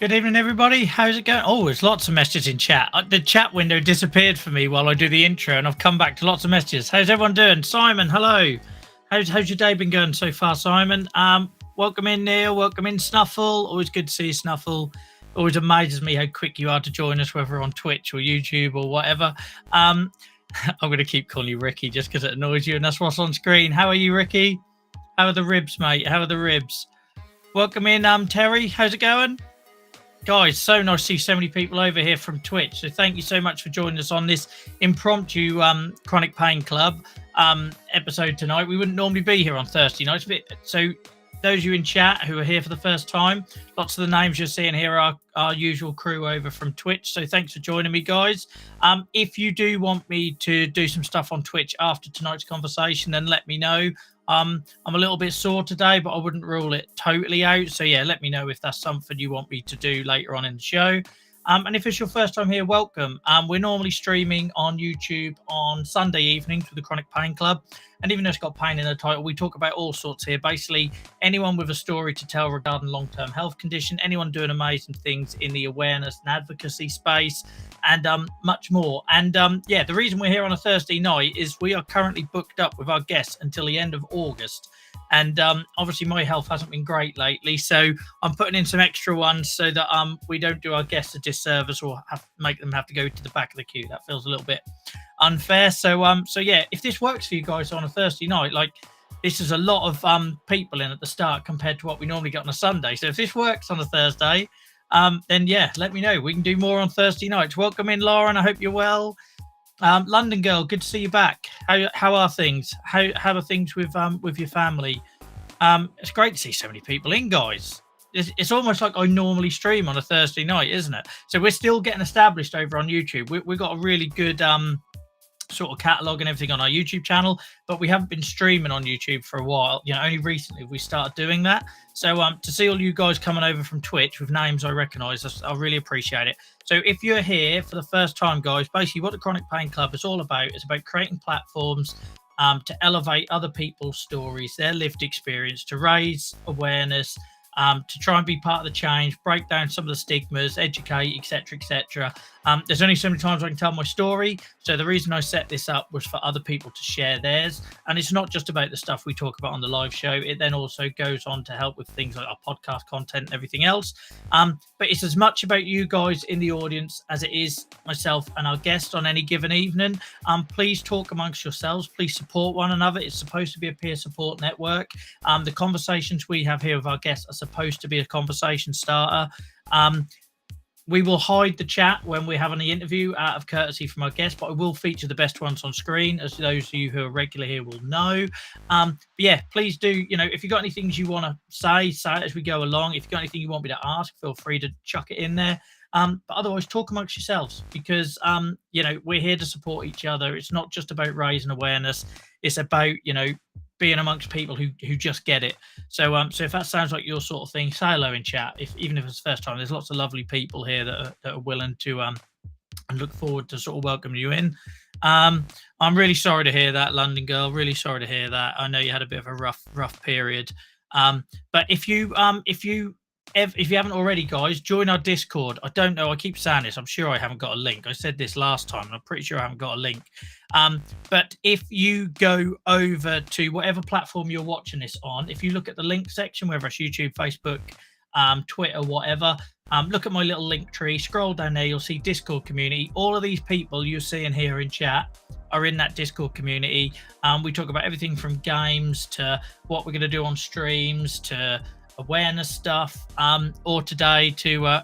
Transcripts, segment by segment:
Good evening, everybody. How's it going? Oh, there's lots of messages in chat. The chat window disappeared for me while I do the intro, and I've come back to lots of messages. How's everyone doing? Simon, hello. How's your day been going so far, Simon? Welcome in, Neil. Welcome in, Snuffle. Always good to see you, Snuffle. Always amazes me how quick you are to join us, whether on Twitch or YouTube or whatever. I'm going to keep calling you Ricky just because it annoys you, and that's what's on screen. How are you, Ricky? How are the ribs, mate? How are the ribs? Welcome in, Terry. How's it going? Guys, so nice to see so many people over here from Twitch. So thank you so much for joining us on this impromptu Chronic Pain Club episode tonight. We wouldn't normally be here on Thursday nights. So those of you in chat who are here for the first time, lots of the names you're seeing here are our usual crew over from Twitch. So thanks for joining me, guys. If you do want me to do some stuff on Twitch after tonight's conversation, then let me know. I'm a little bit sore today, but I wouldn't rule it totally out. So yeah, let me know if that's something you want me to do later on in the show. And if it's your first time here, welcome. We're normally streaming on YouTube on Sunday evenings with the Chronic Pain Club. And even though it's got pain in the title, we talk about all sorts here. Basically, anyone with a story to tell regarding long-term health condition, anyone doing amazing things in the awareness and advocacy space, and much more. And yeah, the reason we're here on a Thursday night is we are currently booked up with our guests until the end of August. And obviously my health hasn't been great lately, so I'm putting in some extra ones so that we don't do our guests a disservice or make them have to go to the back of the queue. That feels a little bit unfair. So yeah, if this works for you guys on a Thursday night, like this is a lot of people in at the start compared to what we normally get on a Sunday. So if this works on a Thursday, then yeah, let me know. We can do more on Thursday nights. Welcome in, Lauren. I hope you're well. London girl, good to see you back. How are things? How are things with your family? It's great to see so many people in, guys. It's almost like I normally stream on a Thursday night, isn't it? So we're still getting established over on YouTube. We've got a really good sort of catalog and everything on our YouTube channel, but we haven't been streaming on YouTube for a while. You know, only recently we started doing that. So to see all you guys coming over from Twitch with names I recognise, I really appreciate it. So if you're here for the first time, guys, basically what the Chronic Pain Club is all about is about creating platforms to elevate other people's stories, their lived experience, to raise awareness, to try and be part of the change, break down some of the stigmas, educate, etc., etc. There's only so many times I can tell my story, so the reason I set this up was for other people to share theirs. And it's not just about the stuff we talk about on the live show. It then also goes on to help with things like our podcast content and everything else. But it's as much about you guys in the audience as it is myself and our guests on any given evening. Please talk amongst yourselves. Please support one another. It's supposed to be a peer support network. The conversations we have here with our guests are supposed to be a conversation starter. We will hide the chat when we're having the interview out of courtesy from our guests, but I will feature the best ones on screen, as those of you who are regular here will know. But yeah, please do, you know, if you've got any things you want to say it as we go along. If you've got anything you want me to ask, feel free to chuck it in there. But otherwise, talk amongst yourselves because, you know, we're here to support each other. It's not just about raising awareness. It's about, you know, being amongst people who just get it. So if that sounds like your sort of thing, say hello in chat. Even if it's the first time, there's lots of lovely people here that are willing to and look forward to sort of welcoming you in. I'm really sorry to hear that, London girl. Really sorry to hear that. I know you had a bit of a rough period. But if you haven't already, guys, join our Discord. I don't know. I keep saying this. I'm sure I haven't got a link. I said this last time, and I'm pretty sure I haven't got a link. But if you go over to whatever platform you're watching this on, if you look at the link section, whether it's YouTube, Facebook, Twitter, whatever, look at my little link tree, scroll down there, you'll see Discord community. All of these people you're seeing here in chat are in that Discord community. We talk about everything from games to what we're going to do on streams to awareness stuff, or today to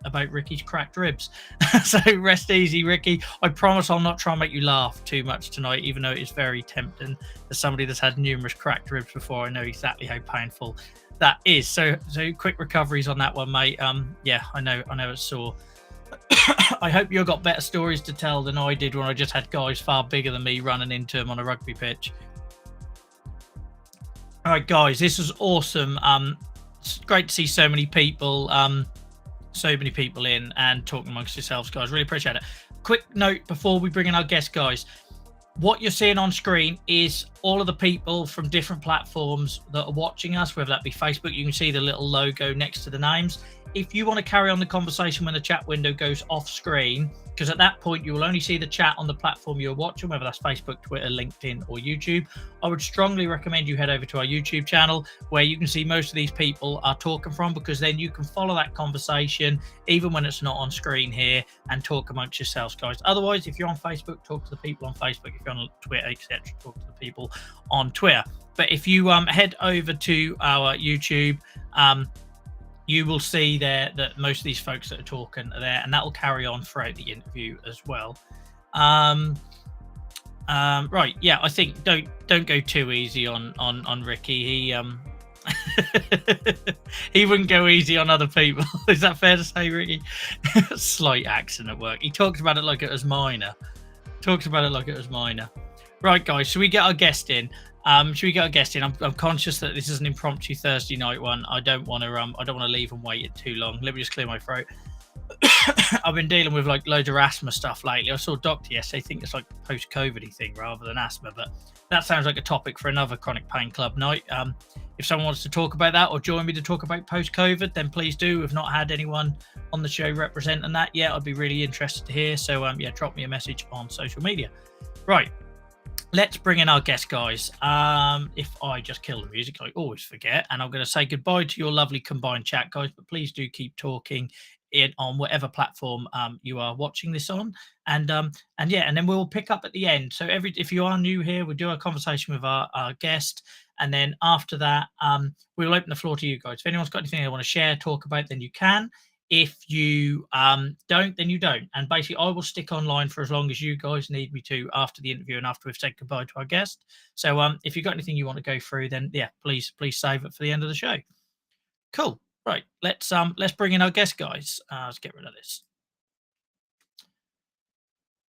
about Ricky's cracked ribs. So rest easy, Ricky. I promise I'll not try and make you laugh too much tonight, even though it's very tempting. As somebody that's had numerous cracked ribs before, I know exactly how painful that is. So quick recoveries on that one, mate. Yeah, I know it's sore. I hope you've got better stories to tell than I did when I just had guys far bigger than me running into them on a rugby pitch. All right, guys, this was awesome. It's great to see so many people in and talking amongst yourselves, guys. Really appreciate it. Quick note before we bring in our guest, guys. what you're seeing on screen is all of the people from different platforms that are watching us, whether that be Facebook. You can see the little logo next to the names. If you want to carry on the conversation when the chat window goes off screen, because at that point you will only see the chat on the platform you're watching, whether that's Facebook, Twitter, LinkedIn, or YouTube, I would strongly recommend you head over to our YouTube channel where you can see most of these people are talking from, because then you can follow that conversation even when it's not on screen here and talk amongst yourselves, guys. Otherwise, if you're on Facebook, talk to the people on Facebook. If you're on Twitter, etc., talk to the people on Twitter. But if you head over to our YouTube, you will see there that most of these folks that are talking are there, and that will carry on throughout the interview as well. Right, yeah, I think don't go too easy on Ricky. He he wouldn't go easy on other people. Is that fair to say, Ricky? Slight accent at work. He talks about it like it was minor. Right, guys, should we get our guest in? I'm conscious that this is an impromptu Thursday night one. I don't want to leave and wait it too long. Let me just clear my throat. I've been dealing with like loads of asthma stuff lately. I saw a doctor yesterday. I think it's like post-COVID thing rather than asthma, but that sounds like a topic for another Chronic Pain Club night. If someone wants to talk about that or join me to talk about post-COVID, then please do. We've not had anyone on the show representing that yet. I'd be really interested to hear. So yeah, drop me a message on social media. Right. Let's bring in our guest, guys. If I just kill the music, I always forget. And I'm going to say goodbye to your lovely combined chat, guys. But please do keep talking on whatever platform you are watching this on. And then we'll pick up at the end. So if you are new here, we'll do a conversation with our guest. And then after that, we'll open the floor to you guys. If anyone's got anything they want to share, talk about, then you can. If you don't, then you don't. And basically, I will stick online for as long as you guys need me to after the interview and after we've said goodbye to our guest. So if you've got anything you want to go through, then yeah, please save it for the end of the show. Cool. Right. Let's bring in our guest, guys. Let's get rid of this.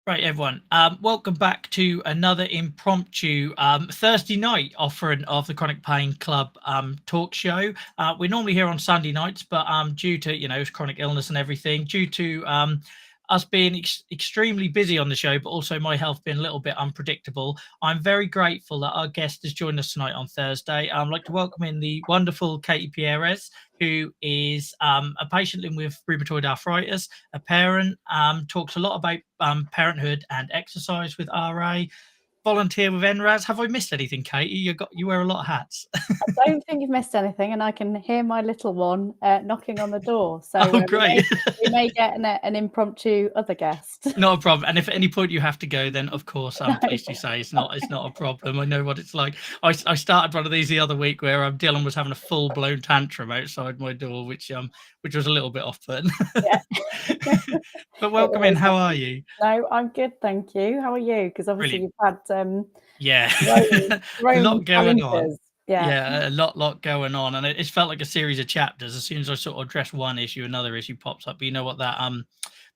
Right, everyone. Welcome back to another impromptu Thursday night offering of the Chronic Pain Club talk show. We're normally here on Sunday nights, but due to chronic illness and everything, due to us being extremely busy on the show, but also my health being a little bit unpredictable, I'm very grateful that our guest has joined us tonight on Thursday. I'd like to welcome in the wonderful Katy Pieris, who is a patient living with rheumatoid arthritis, a parent, talks a lot about parenthood and exercise with RA, volunteer with NRAS. Have I missed anything, Katie? You wear a lot of hats. I don't think you've missed anything, and I can hear my little one knocking on the door. So great. we may get an impromptu other guest. Not a problem. And if at any point you have to go, then of course I'm pleased to say it's not a problem. I know what it's like. I started one of these the other week where Dylan was having a full-blown tantrum outside my door, which was a little bit off-putting. Yeah. But welcome in. How are you? No, I'm good, thank you. How are you? Because obviously Brilliant. You've a had lot going on. Yeah, a lot going on, and it's felt like a series of chapters. As soon as I sort of address one issue, another issue pops up. But you know what that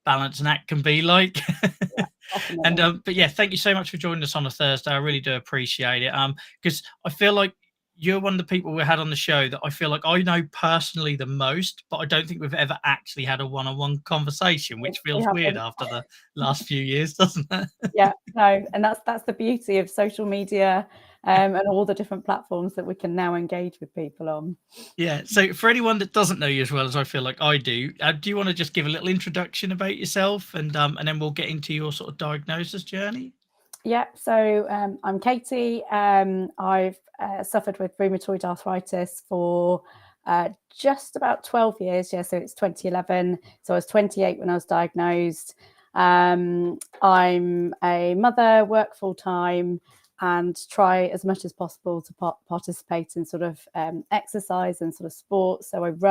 balance and act can be like. Yeah, but yeah, thank you so much for joining us on a Thursday. I really do appreciate it. Because I feel like you're one of the people we had on the show that I feel like I know personally the most, but I don't think we've ever actually had a one-on-one conversation, which feels weird after the last few years, doesn't it? Yeah, no, and that's the beauty of social media and all the different platforms that we can now engage with people on. Yeah, so for anyone that doesn't know you as well as I feel like I do you want to just give a little introduction about yourself, and then we'll get into your sort of diagnosis journey? Yeah, so I'm Katy. I've suffered with rheumatoid arthritis for just about 12 years. Yeah, so it's 2011. So I was 28 when I was diagnosed. I'm a mother, work full time, and try as much as possible to participate in sort of exercise and sort of sports. So I've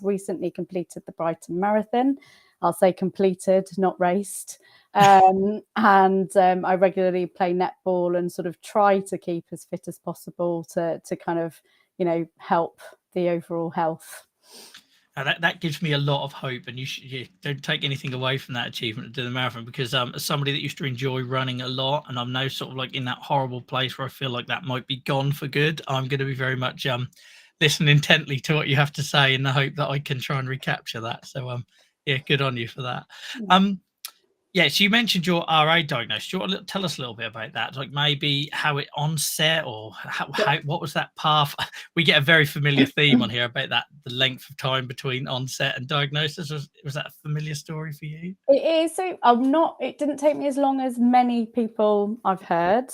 recently completed the Brighton Marathon. I'll say completed, not raced. And I regularly play netball and sort of try to keep as fit as possible to kind of, help the overall health. That gives me a lot of hope, and you don't take anything away from that achievement to do the marathon, because as somebody that used to enjoy running a lot, and I'm now sort of like in that horrible place where I feel like that might be gone for good, I'm going to be very much listen intently to what you have to say in the hope that I can try and recapture that. So yeah, good on you for that. Yeah, so you mentioned your RA diagnosis. Do you want to tell us a little bit about that? Like maybe how it onset, or how what was that path? We get a very familiar theme on here about that, the length of time between onset and diagnosis. Was that a familiar story for you? It is. So it didn't take me as long as many people I've heard.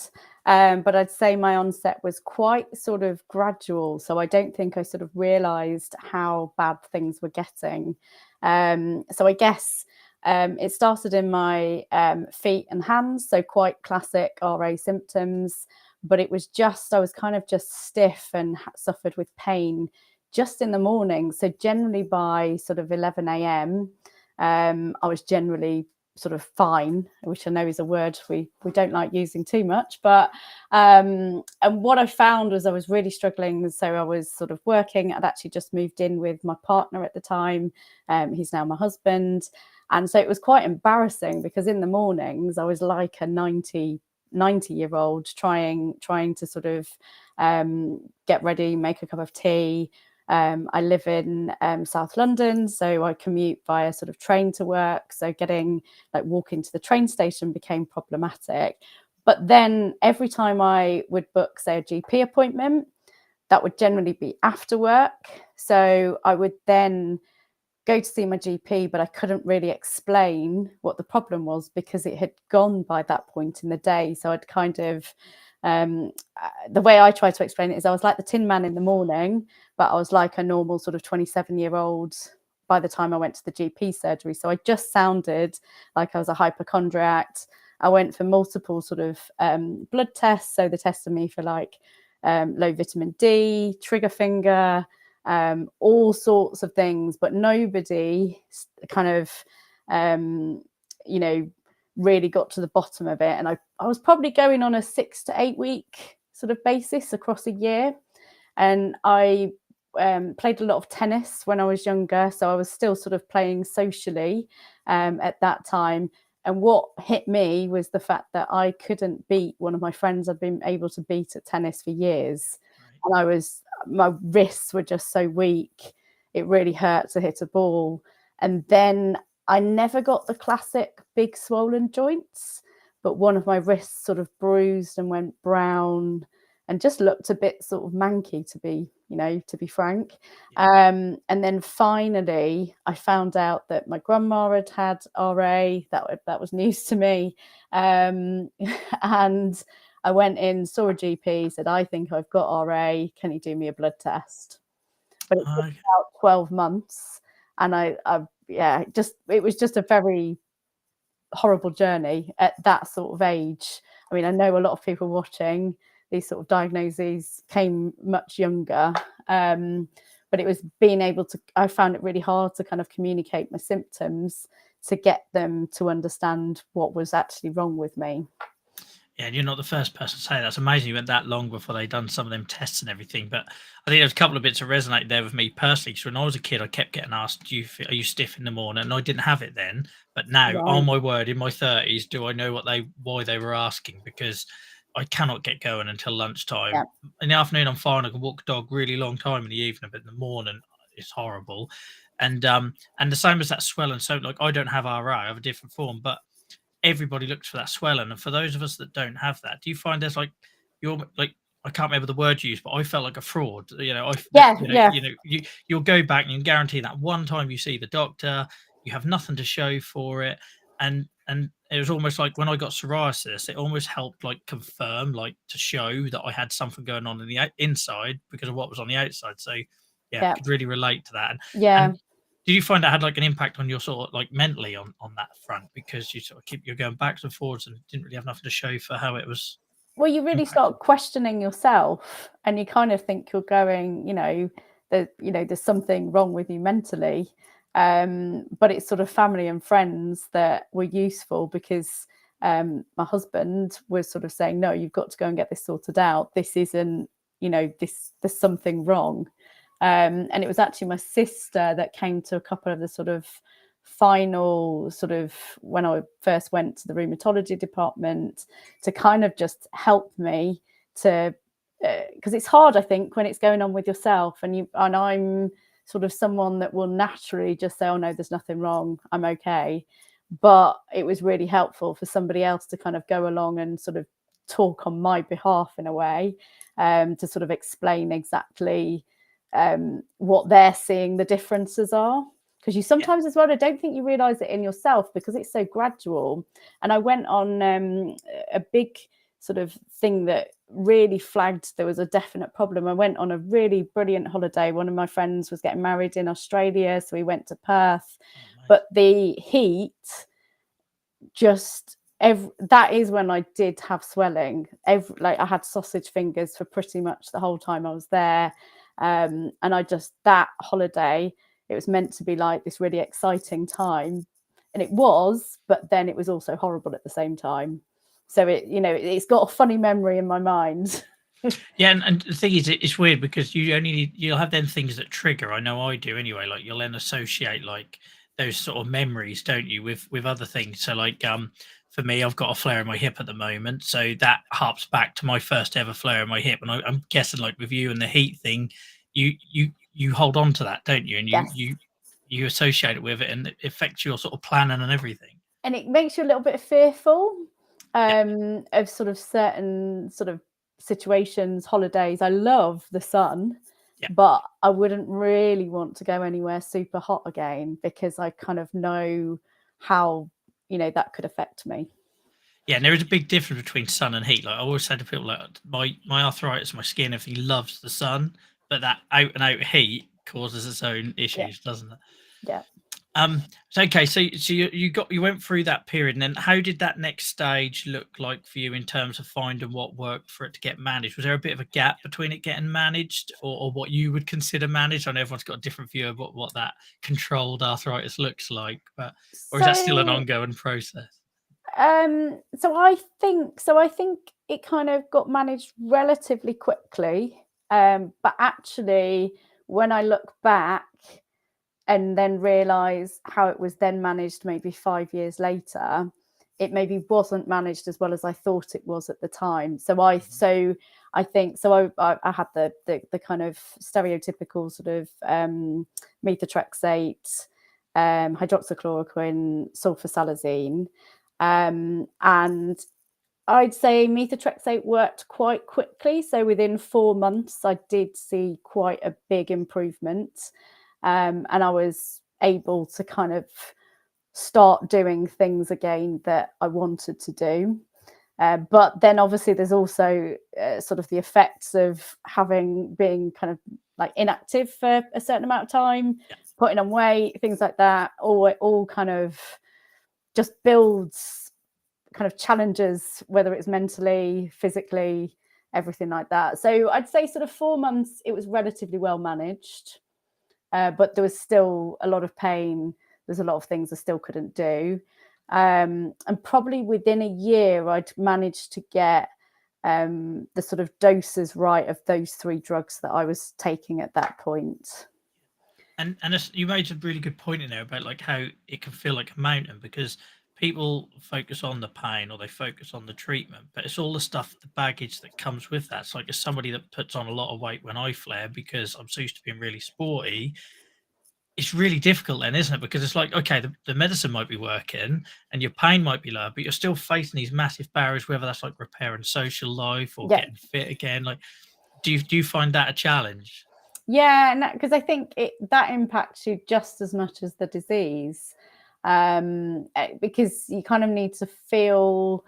But I'd say my onset was quite sort of gradual. So I don't think I sort of realized how bad things were getting. So I guess it started in my feet and hands. So quite classic RA symptoms. But it was I was kind of just stiff and suffered with pain just in the morning. So generally by sort of 11 a.m., I was generally sort of fine, which I know is a word we don't like using too much. But and what I found was I was really struggling. So I was sort of working. I'd actually just moved in with my partner at the time. He's now my husband. And so it was quite embarrassing because in the mornings I was like a 90-year-old trying to sort of get ready, make a cup of tea. I live in South London, so I commute via sort of train to work. So walking to the train station became problematic. But then every time I would book, say, a GP appointment, that would generally be after work. So I would then go to see my GP, but I couldn't really explain what the problem was because it had gone by that point in the day. So I'd kind of the way I try to explain it is I was like the Tin Man in the morning, but I was like a normal sort of 27-year-old by the time I went to the GP surgery. So I just sounded like I was a hypochondriac. I went for multiple sort of blood tests. So they tested me for like low vitamin D, trigger finger, all sorts of things, but nobody kind of, really got to the bottom of it. And I was probably going on a 6 to 8 week sort of basis across a year. And I played a lot of tennis when I was younger. So I was still sort of playing socially at that time. And what hit me was the fact that I couldn't beat one of my friends I'd been able to beat at tennis for years. Right. And my wrists were just so weak. It really hurt to hit a ball. And then I never got the classic big swollen joints, but one of my wrists sort of bruised and went brown and just looked a bit sort of manky, to be frank. And then finally I found out that my grandma had RA. That was news to me. And I went in, saw a GP, said, I think I've got RA. Can you do me a blood test? But it took about 12 months. And it was just a very horrible journey at that sort of age. I mean, I know a lot of people watching, these sort of diagnoses came much younger. But it was I found it really hard to kind of communicate my symptoms to get them to understand what was actually wrong with me. Yeah, and you're not the first person to say that. It's amazing you went that long before they'd done some of them tests and everything. But I think there's a couple of bits that resonate there with me personally. Because when I was a kid, I kept getting asked, are you stiff in the morning? And I didn't have it then. But now, Right. Oh my word, in my 30s, do I know why they were asking? Because I cannot get going until lunchtime. Yeah. In the afternoon, I'm fine. I can walk the dog really long time in the evening, but in the morning, it's horrible. And the same as that swelling. So like I don't have RA, I have a different form, but everybody looks for that swelling. And for those of us that don't have that, do you find there's like, you're like, I can't remember the word you used, but I felt like a fraud. You'll go back and you can guarantee that one time you see the doctor, you have nothing to show for it. And it was almost like when I got psoriasis, it almost helped like confirm, like to show that I had something going on in the inside because of what was on the outside. So I could really relate to that. And did you find that had like an impact on your sort of like mentally on that front, because you sort of you're going backwards and forwards and didn't really have nothing to show for how it was? Well, you really start questioning yourself, and you kind of think you're going, there's something wrong with you mentally. But it's sort of family and friends that were useful because my husband was sort of saying, no, you've got to go and get this sorted out. This isn't, there's something wrong. And it was actually my sister that came to a couple of the sort of final sort of when I first went to the rheumatology department to kind of just help me to because it's hard, I think, when it's going on with yourself and I'm sort of someone that will naturally just say, oh no, there's nothing wrong, I'm okay. but it was really helpful for somebody else to kind of go along and sort of talk on my behalf in a way, to sort of explain exactly what they're seeing the differences are. Because you sometimes as well, I don't think you realize it in yourself because it's so gradual. And I went on a big sort of thing that really flagged there was a definite problem. I went on a really brilliant holiday. One of my friends was getting married in Australia, so we went to Perth. But the heat just that is when I did have swelling. Like I had sausage fingers for pretty much the whole time I was there. And I just, that holiday, it was meant to be like this really exciting time, and it was, but then it was also horrible at the same time. So it, you know, it's got a funny memory in my mind. Yeah, and the thing is, it's weird because you'll have them things that trigger. I know I do anyway. Like you'll then associate like those sort of memories, don't you, with other things. So like for me, I've got a flare in my hip at the moment, so that harps back to my first ever flare in my hip. And I'm guessing like with you and the heat thing, you hold on to that, don't you? And Yes. you associate it with it, and it affects your sort of planning and everything. And it makes you a little bit fearful of sort of certain sort of situations, holidays. I love the sun, but I wouldn't really want to go anywhere super hot again because I kind of know how, you know, that could affect me. Yeah, and there is a big difference between sun and heat. Like I always say to people, like my arthritis, my skin, everything loves the sun, but that out and out heat causes its own issues, doesn't it? Yeah. So okay, so you went through that period, and then how did that next stage look like for you in terms of finding what worked for it to get managed? Was there a bit of a gap between it getting managed, or what you would consider managed? I know everyone's got a different view of what that controlled arthritis looks like, but or is that still an ongoing process? So I think it kind of got managed relatively quickly. But actually, when I look back and then realize how it was then managed maybe 5 years later, it maybe wasn't managed as well as I thought it was at the time. So I think I had the kind of stereotypical sort of methotrexate, hydroxychloroquine, sulfasalazine. And I'd say methotrexate worked quite quickly. So within 4 months, I did see quite a big improvement. And I was able to kind of start doing things again that I wanted to do. But then obviously there's also sort of the effects of being kind of like inactive for a certain amount of time, putting on weight, things like that, all kind of just builds kind of challenges, whether it's mentally, physically, everything like that. So I'd say sort of 4 months, it was relatively well managed, but there was still a lot of pain. There's a lot of things I still couldn't do. And probably within a year, I'd managed to get the sort of doses right of those 3 drugs that I was taking at that point. And you made a really good point in there about like how it can feel like a mountain because people focus on the pain or they focus on the treatment, but it's all the stuff, the baggage that comes with that. It's like as somebody that puts on a lot of weight when I flare because I'm so used to being really sporty, it's really difficult then, isn't it? Because it's like, okay, the medicine might be working and your pain might be low, but you're still facing these massive barriers, whether that's like repairing social life or getting fit again. Like, do you find that a challenge? Yeah, because I think that impacts you just as much as the disease, because you kind of need to feel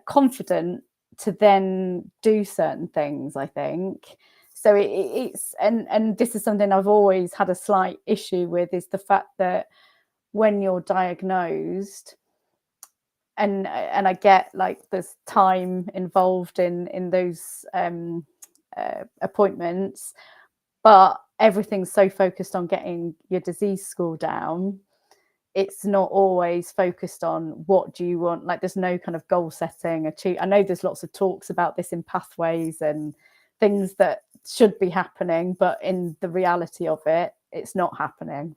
confident to then do certain things, I think. So it's and this is something I've always had a slight issue with, is the fact that when you're diagnosed, and I get like there's time involved in those appointments, but everything's so focused on getting your disease score down, it's not always focused on what do you want. Like there's no kind of goal setting. I know there's lots of talks about this in pathways and things that should be happening, but in the reality of it, it's not happening.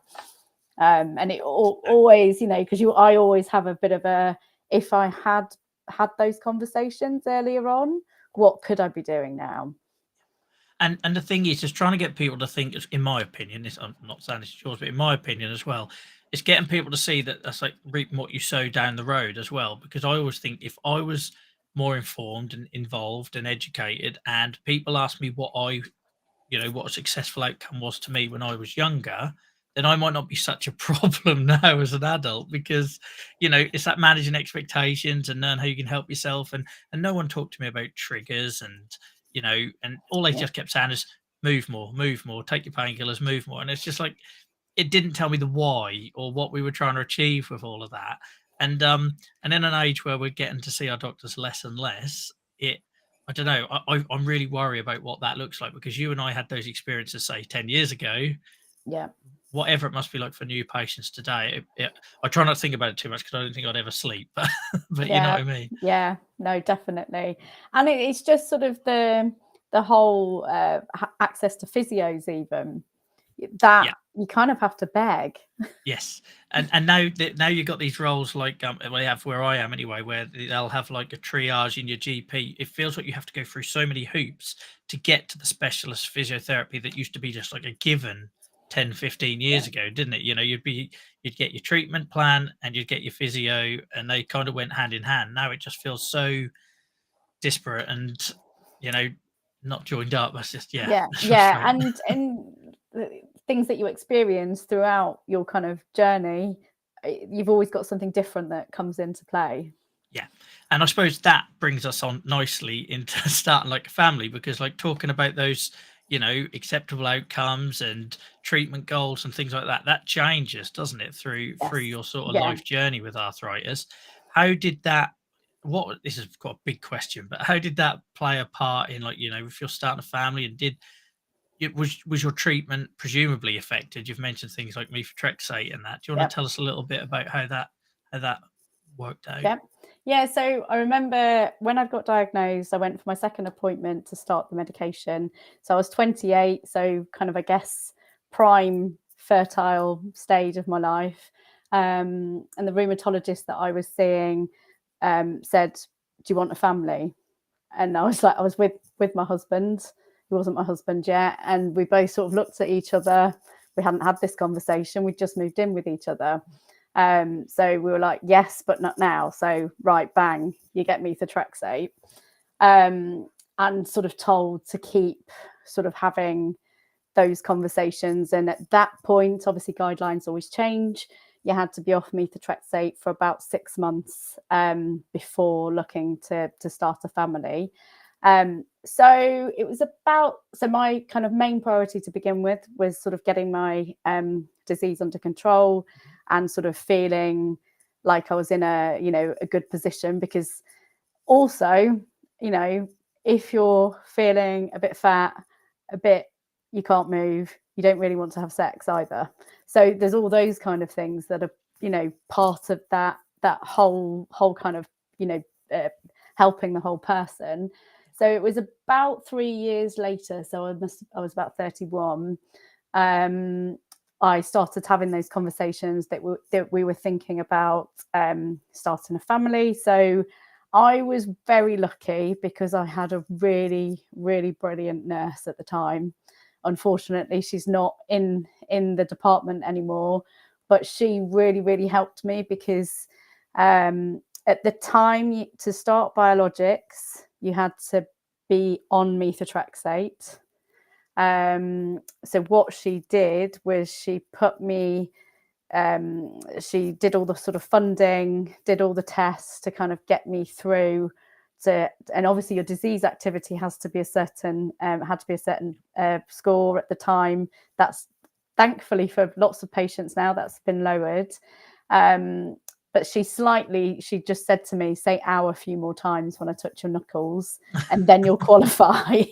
And it always, you know, because I always have a bit of a, if I had those conversations earlier on, what could I be doing now? And the thing is, just trying to get people to think, in my opinion, I'm not saying this is yours, but in my opinion as well, it's getting people to see that that's like reaping what you sow down the road as well. Because I always think if I was more informed and involved and educated, and people ask me what what a successful outcome was to me when I was younger, then I might not be such a problem now as an adult, because it's that managing expectations and learn how you can help yourself. And no one talked to me about triggers, and all they Yeah. just kept saying is move more, take your painkillers, move more. And it's just like, it didn't tell me the why or what we were trying to achieve with all of that. And in an age where we're getting to see our doctors less and less, it I don't know. I'm really worried about what that looks like, because you and I had those experiences, say, 10 years ago. Yeah. Whatever it must be like for new patients today. I try not to think about it too much, because I don't think I'd ever sleep. But you know Yeah. what I mean? Yeah. No, definitely. And it's just sort of the whole access to physios, even that Yeah. you kind of have to beg. Yes, and now you've got these roles like well, they have where I am anyway, where they'll have like a triage in your GP. It feels like you have to go through so many hoops to get to the specialist physiotherapy that used to be just like a given 10, 15 Yeah. years ago, didn't it? You'd get your treatment plan and you'd get your physio, and they kind of went hand in hand. Now it just feels so disparate and you know not joined up. That's just, yeah, Yeah. it's Yeah. frustrating. And the things that you experience throughout your kind of journey, you've always got something different that comes into play. Yeah. And I suppose that brings us on nicely into starting like a family, because like talking about those, acceptable outcomes and treatment goals and things like that, that changes, doesn't it, through Yes. your sort of Yeah. life journey with arthritis. How did that what This is quite a big question, but how did that play a part in, like, if you're starting a family, and was your treatment presumably affected? You've mentioned things like methotrexate and that. Do you want Yeah. to tell us a little bit about how that worked out? Yeah. Yeah. So I remember when I got diagnosed, I went for my second appointment to start the medication. So I was 28. So kind of, I guess, prime fertile stage of my life. And the rheumatologist that I was seeing said, "Do you want a family?" And I was like, I was with my husband. He wasn't my husband yet. And we both sort of looked at each other. We hadn't had this conversation. We'd just moved in with each other. So we were like, yes, but not now. So right, bang, you get methotrexate, and sort of told to keep sort of having those conversations. And at that point, obviously, guidelines always change. You had to be off methotrexate for about 6 months before looking to start a family. So it was so my kind of main priority to begin with was sort of getting my disease under control and sort of feeling like I was in a good position, because also, if you're feeling a bit fat, you can't move, you don't really want to have sex either. So there's all those kind of things that are, part of that whole kind of, helping the whole person. So it was about 3 years later. So I was about 31. I started having those conversations that we were thinking about starting a family. So I was very lucky because I had a really, really brilliant nurse at the time. Unfortunately, she's not in the department anymore, but she really, really helped me, because at the time, to start biologics, you had to be on methotrexate. So what she did was she put me, she did all the sort of funding, did all the tests to kind of get me through to, and obviously your disease activity has to be a certain, had to be a certain score at the time. That's thankfully for lots of patients now, that's been lowered. But she just said to me, say "ow" a few more times when I touch your knuckles, and then you'll qualify.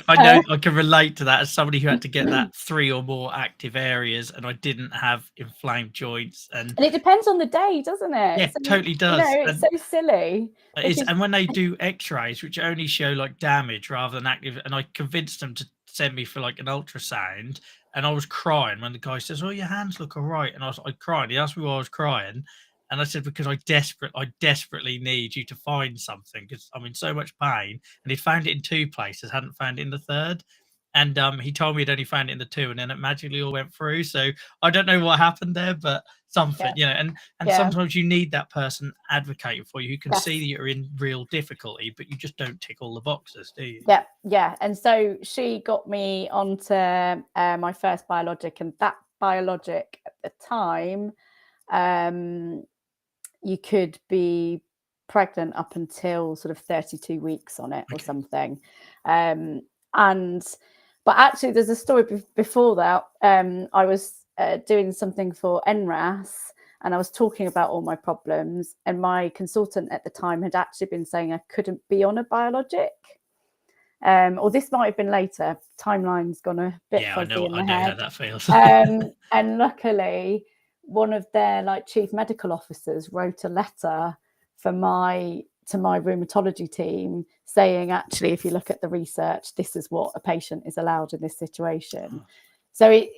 I know, I can relate to that as somebody who had to get that 3 or more active areas, and I didn't have inflamed joints. And it depends on the day, doesn't it? yeah, So, totally does. it's so silly It is, because and when they do X-rays, which only show like damage rather than active, and I convinced them to send me for like an ultrasound, and I was crying when the guy says, "Oh, your hands look all right," and I cried. He asked me why I was crying, and I said, "Because I desperately need you to find something, because I'm in so much pain." And he found it in 2 places, hadn't found it in the third. and he told me he'd only found it in the 2, and then it magically all went through. So I don't know what happened there, but something, Yeah. and Yeah. sometimes you need that person advocating for you who can see Yes. that you're in real difficulty, but you just don't tick all the boxes, do you? Yeah. Yeah. And so she got me onto my first biologic, and that biologic at the time, you could be pregnant up until sort of 32 weeks on it or Okay. something. And but actually there's a story before that. I was doing something for NRAS, and I was talking about all my problems, and my consultant at the time had actually been saying I couldn't be on a biologic. Or this might have been later. Timeline's gone a bit Yeah, fuzzy in I the know how head. that feels. And luckily, one of their like chief medical officers wrote a letter to my rheumatology team saying, actually, if you look at the research, this is what a patient is allowed in this situation. So a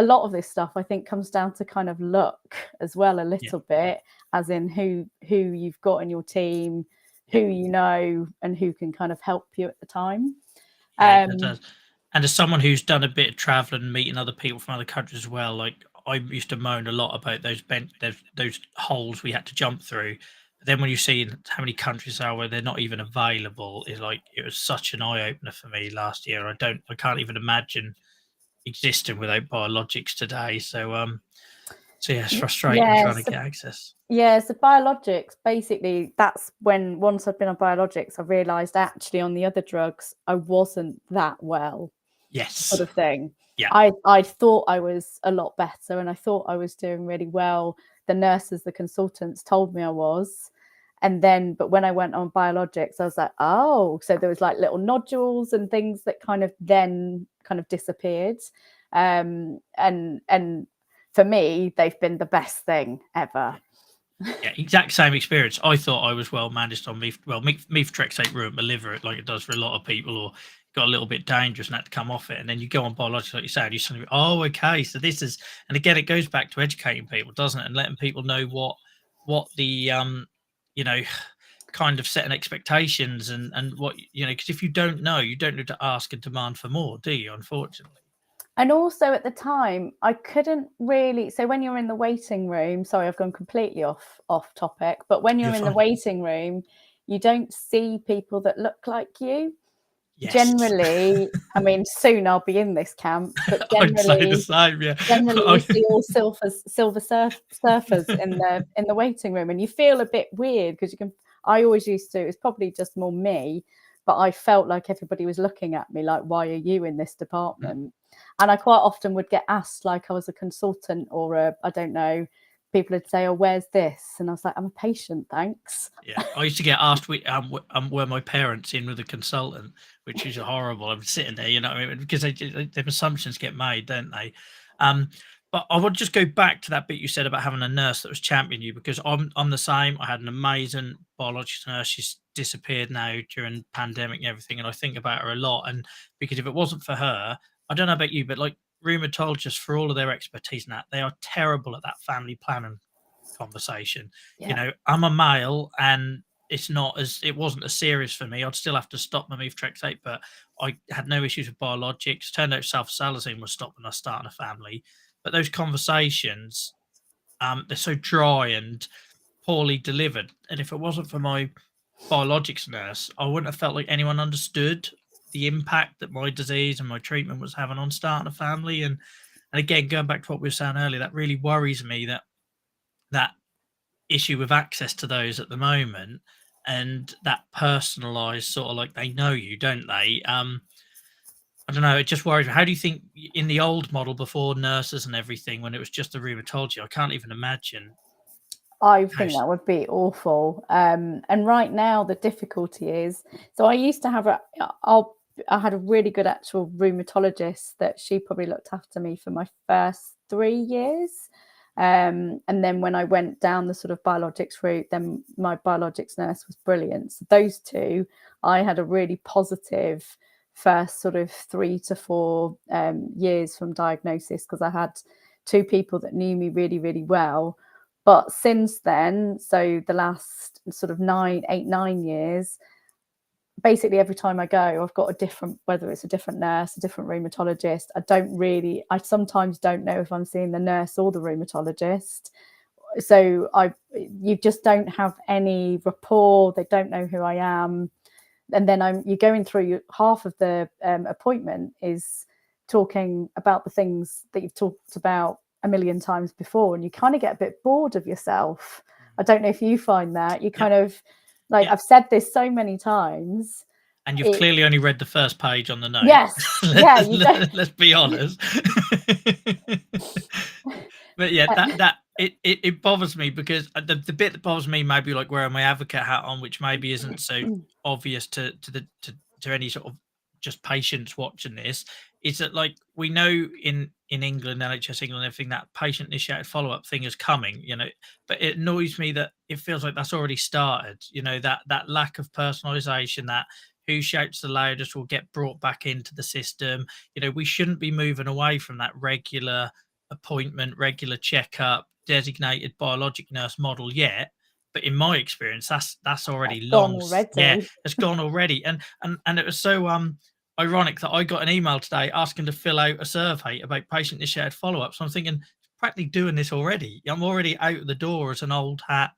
lot of this stuff I think comes down to kind of luck as well, a little bit, as in who you've got in your team, who you know, and who can kind of help you at the time. Yeah, it does. And as someone who's done a bit of traveling and meeting other people from other countries as well, like I used to moan a lot about those holes we had to jump through. But then when you see how many countries there are where they're not even available, it was such an eye opener for me last year. I can't even imagine existing without biologics today. So yeah, it's frustrating trying to Yes. get access. Yeah, so biologics, basically, that's when once I've been on biologics, I realised actually on the other drugs, I wasn't that well, Yes. sort of thing. Yeah. I thought I was a lot better, and I thought I was doing really well. The nurses, the consultants told me I was. And then, but when I went on biologics, I was like, oh, so there was like little nodules and things that kind of then kind of disappeared. And for me, they've been the best thing ever. Yeah, exact same experience. I thought I was well managed on methotrexate ruined my liver, like it does for a lot of people, or got a little bit dangerous and had to come off it. And then you go on biologics, like you said, you suddenly, oh, okay, so this is, and again, it goes back to educating people, doesn't it, and letting people know what the you know, kind of setting expectations and what because if you don't know, you don't need to ask and demand for more, do you? Unfortunately. And also at the time, I couldn't really. So when you're in the waiting room, sorry, I've gone completely off topic. But when you're You're in the fine. waiting room, you don't see people that look like you. Yes. Generally, I mean, soon I'll be in this camp, but I'd say the same. Yeah. generally you see all silver surfers in the waiting room, and you feel a bit weird because you can. I always used to. It's probably just more me, but I felt like everybody was looking at me like, "Why are you in this department?" And I quite often would get asked, like I was a consultant or I don't know. People would say, "Oh, where's this?" And I was like, "I'm a patient, thanks." Yeah, I used to get asked, were my parents in with a consultant, which is horrible. I'm sitting there, you know what I mean? Because them assumptions get made, don't they? Um, but I would just go back to that bit you said about having a nurse that was championing you, because I'm the same. I had an amazing biologics nurse. She's disappeared now during pandemic and everything, and I think about her a lot. And because if it wasn't for her, I don't know about you, but like rheumatologists, for all of their expertise and that, they are terrible at that family planning conversation. Yeah. I'm a male, and it wasn't as serious for me. I'd still have to stop my methotrexate, but I had no issues with biologics. Turned out sulfasalazine was stopping us starting a family. But those conversations, they're so dry and poorly delivered. And if it wasn't for my biologics nurse, I wouldn't have felt like anyone understood the impact that my disease and my treatment was having on starting a family. And again, going back to what we were saying earlier, that really worries me, that issue with access to those at the moment, and that personalized sort of, like, they know you, don't they? I don't know, it just worries me. How do you think in the old model before nurses and everything, when it was just the rheumatology, I can't even imagine I how think that would be awful. And right now, the difficulty is, so I used to have I had a really good actual rheumatologist that she probably looked after me for my first 3 years. And then when I went down the sort of biologics route, then my biologics nurse was brilliant. So those two, I had a really positive first sort of 3 to 4 years from diagnosis, because I had two people that knew me really, really well. But since then, so the last sort of 9 years, basically every time I go, I've got a different, whether it's a different nurse, a different rheumatologist. I sometimes don't know if I'm seeing the nurse or the rheumatologist. So you just don't have any rapport. They don't know who I am. And then you're going through half of the appointment is talking about the things that you've talked about a million times before, and you kind of get a bit bored of yourself. I don't know if you find that you kind of like, I've said this so many times, and you've clearly only read the first page on the note. Yes. Let's be honest. But yeah, it bothers me, because the bit that bothers me, maybe like wearing my advocate hat on, which maybe isn't so obvious to any sort of just patients watching this, is that, like, we know in England, NHS England, everything, that patient initiated follow-up thing is coming, but it annoys me that it feels like that's already started, that lack of personalization, that who shouts the loudest will get brought back into the system. We shouldn't be moving away from that regular appointment, regular checkup, designated biologic nurse model yet. But in my experience, that's already it's gone already. And it was so ironic that I got an email today asking to fill out a survey about patient initiated follow-up. So I'm thinking, practically doing this already. I'm already out the door as an old hat,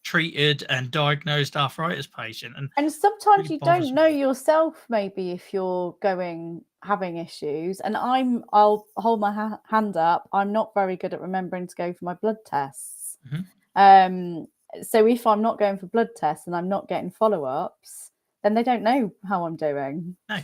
treated and diagnosed arthritis patient. And sometimes really you don't know yourself, maybe, if you're having issues. And I'll hold my hand up. I'm not very good at remembering to go for my blood tests. So if I'm not going for blood tests and I'm not getting follow-ups, then they don't know how I'm doing. No.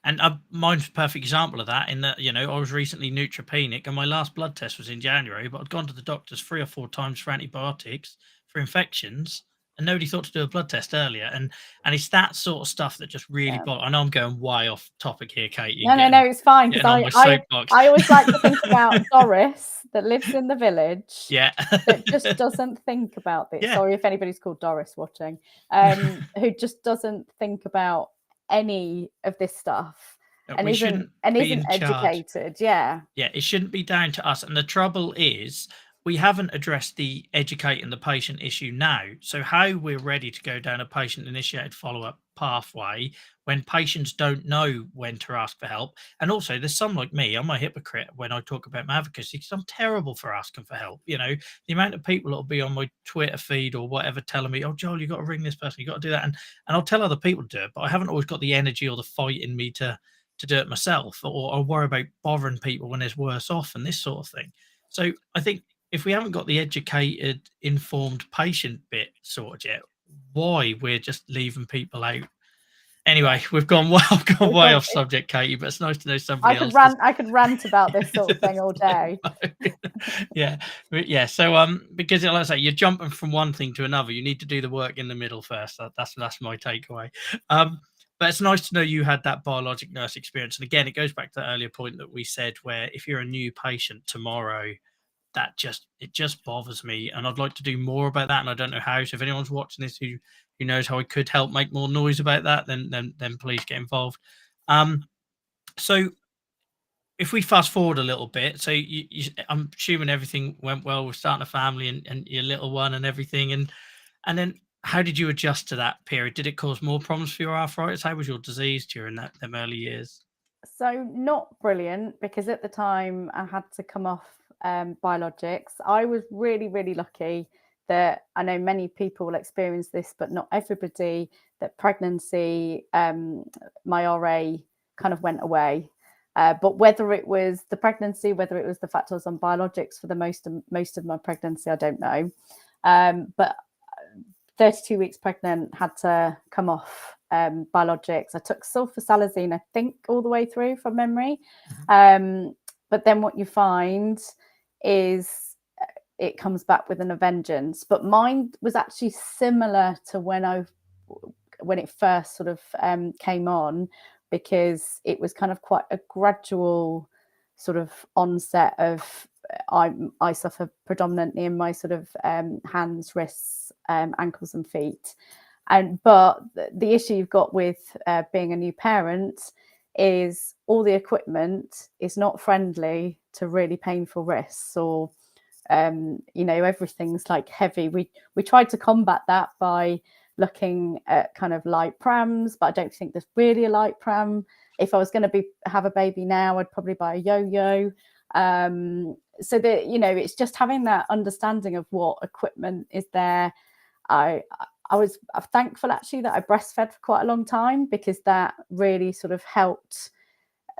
And mine's a perfect example of that, in that, I was recently neutropenic and my last blood test was in January, but I'd gone to the doctors 3 or 4 times for antibiotics, for infections, and nobody thought to do a blood test earlier. And it's that sort of stuff that just really bothers. I know I'm going way off topic here, Katie. No, it's fine, because I always like to think about Doris, that lives in the village, that just doesn't think about this. Sorry if anybody's called Doris watching, who just doesn't think about any of this stuff, and isn't educated. It shouldn't be down to us. And the trouble is, we haven't addressed the educating the patient issue now. So how we're ready to go down a patient initiated follow-up pathway when patients don't know when to ask for help. And also, there's some like me, I'm a hypocrite when I talk about my advocacy, because I'm terrible for asking for help. The amount of people that will be on my Twitter feed or whatever telling me, oh, Joel, you got to ring this person, you got to do that. And I'll tell other people to do it, but I haven't always got the energy or the fight in me to do it myself, or I worry about bothering people when there's worse off and this sort of thing. So I think, if we haven't got the educated, informed patient bit sorted yet, why we're just leaving people out? Anyway, we've gone way off subject, Katie, but it's nice to know somebody else. I could rant about this sort of thing all day. So because, like I say, you're jumping from one thing to another, you need to do the work in the middle first. That's my takeaway. But it's nice to know you had that biologic nurse experience. And again, it goes back to the earlier point that we said, where if you're a new patient tomorrow, it just bothers me, and I'd like to do more about that, and I don't know how. So if anyone's watching this who knows how I could help make more noise about that, then please get involved. So if we fast forward a little bit, so I'm assuming everything went well with starting a family and your little one and everything, and then how did you adjust to that period? Did it cause more problems for your arthritis? How was your disease during them early years? So not brilliant, because at the time I had to come off biologics. I was really, really lucky that, I know many people will experience this, but not everybody, that pregnancy, my RA kind of went away. But whether it was the pregnancy, whether it was the fact I was on biologics for the most of my pregnancy, I don't know. But 32 weeks pregnant, had to come off biologics. I took sulfasalazine, I think, all the way through from memory. But then what you find is it comes back with a vengeance. But mine was actually similar to when it first sort of came on, because it was kind of quite a gradual sort of onset of, I suffer predominantly in my sort of hands, wrists, ankles and feet. But the issue you've got with being a new parent is all the equipment is not friendly to really painful wrists or You know, everything's like heavy. We tried to combat that by looking at kind of light prams, but I don't think there's really a light pram. If I was going to have a baby now, I'd probably buy a yo-yo. So that, you know, it's just having that understanding of what equipment is there. I was thankful actually that I breastfed for quite a long time, because that really sort of helped.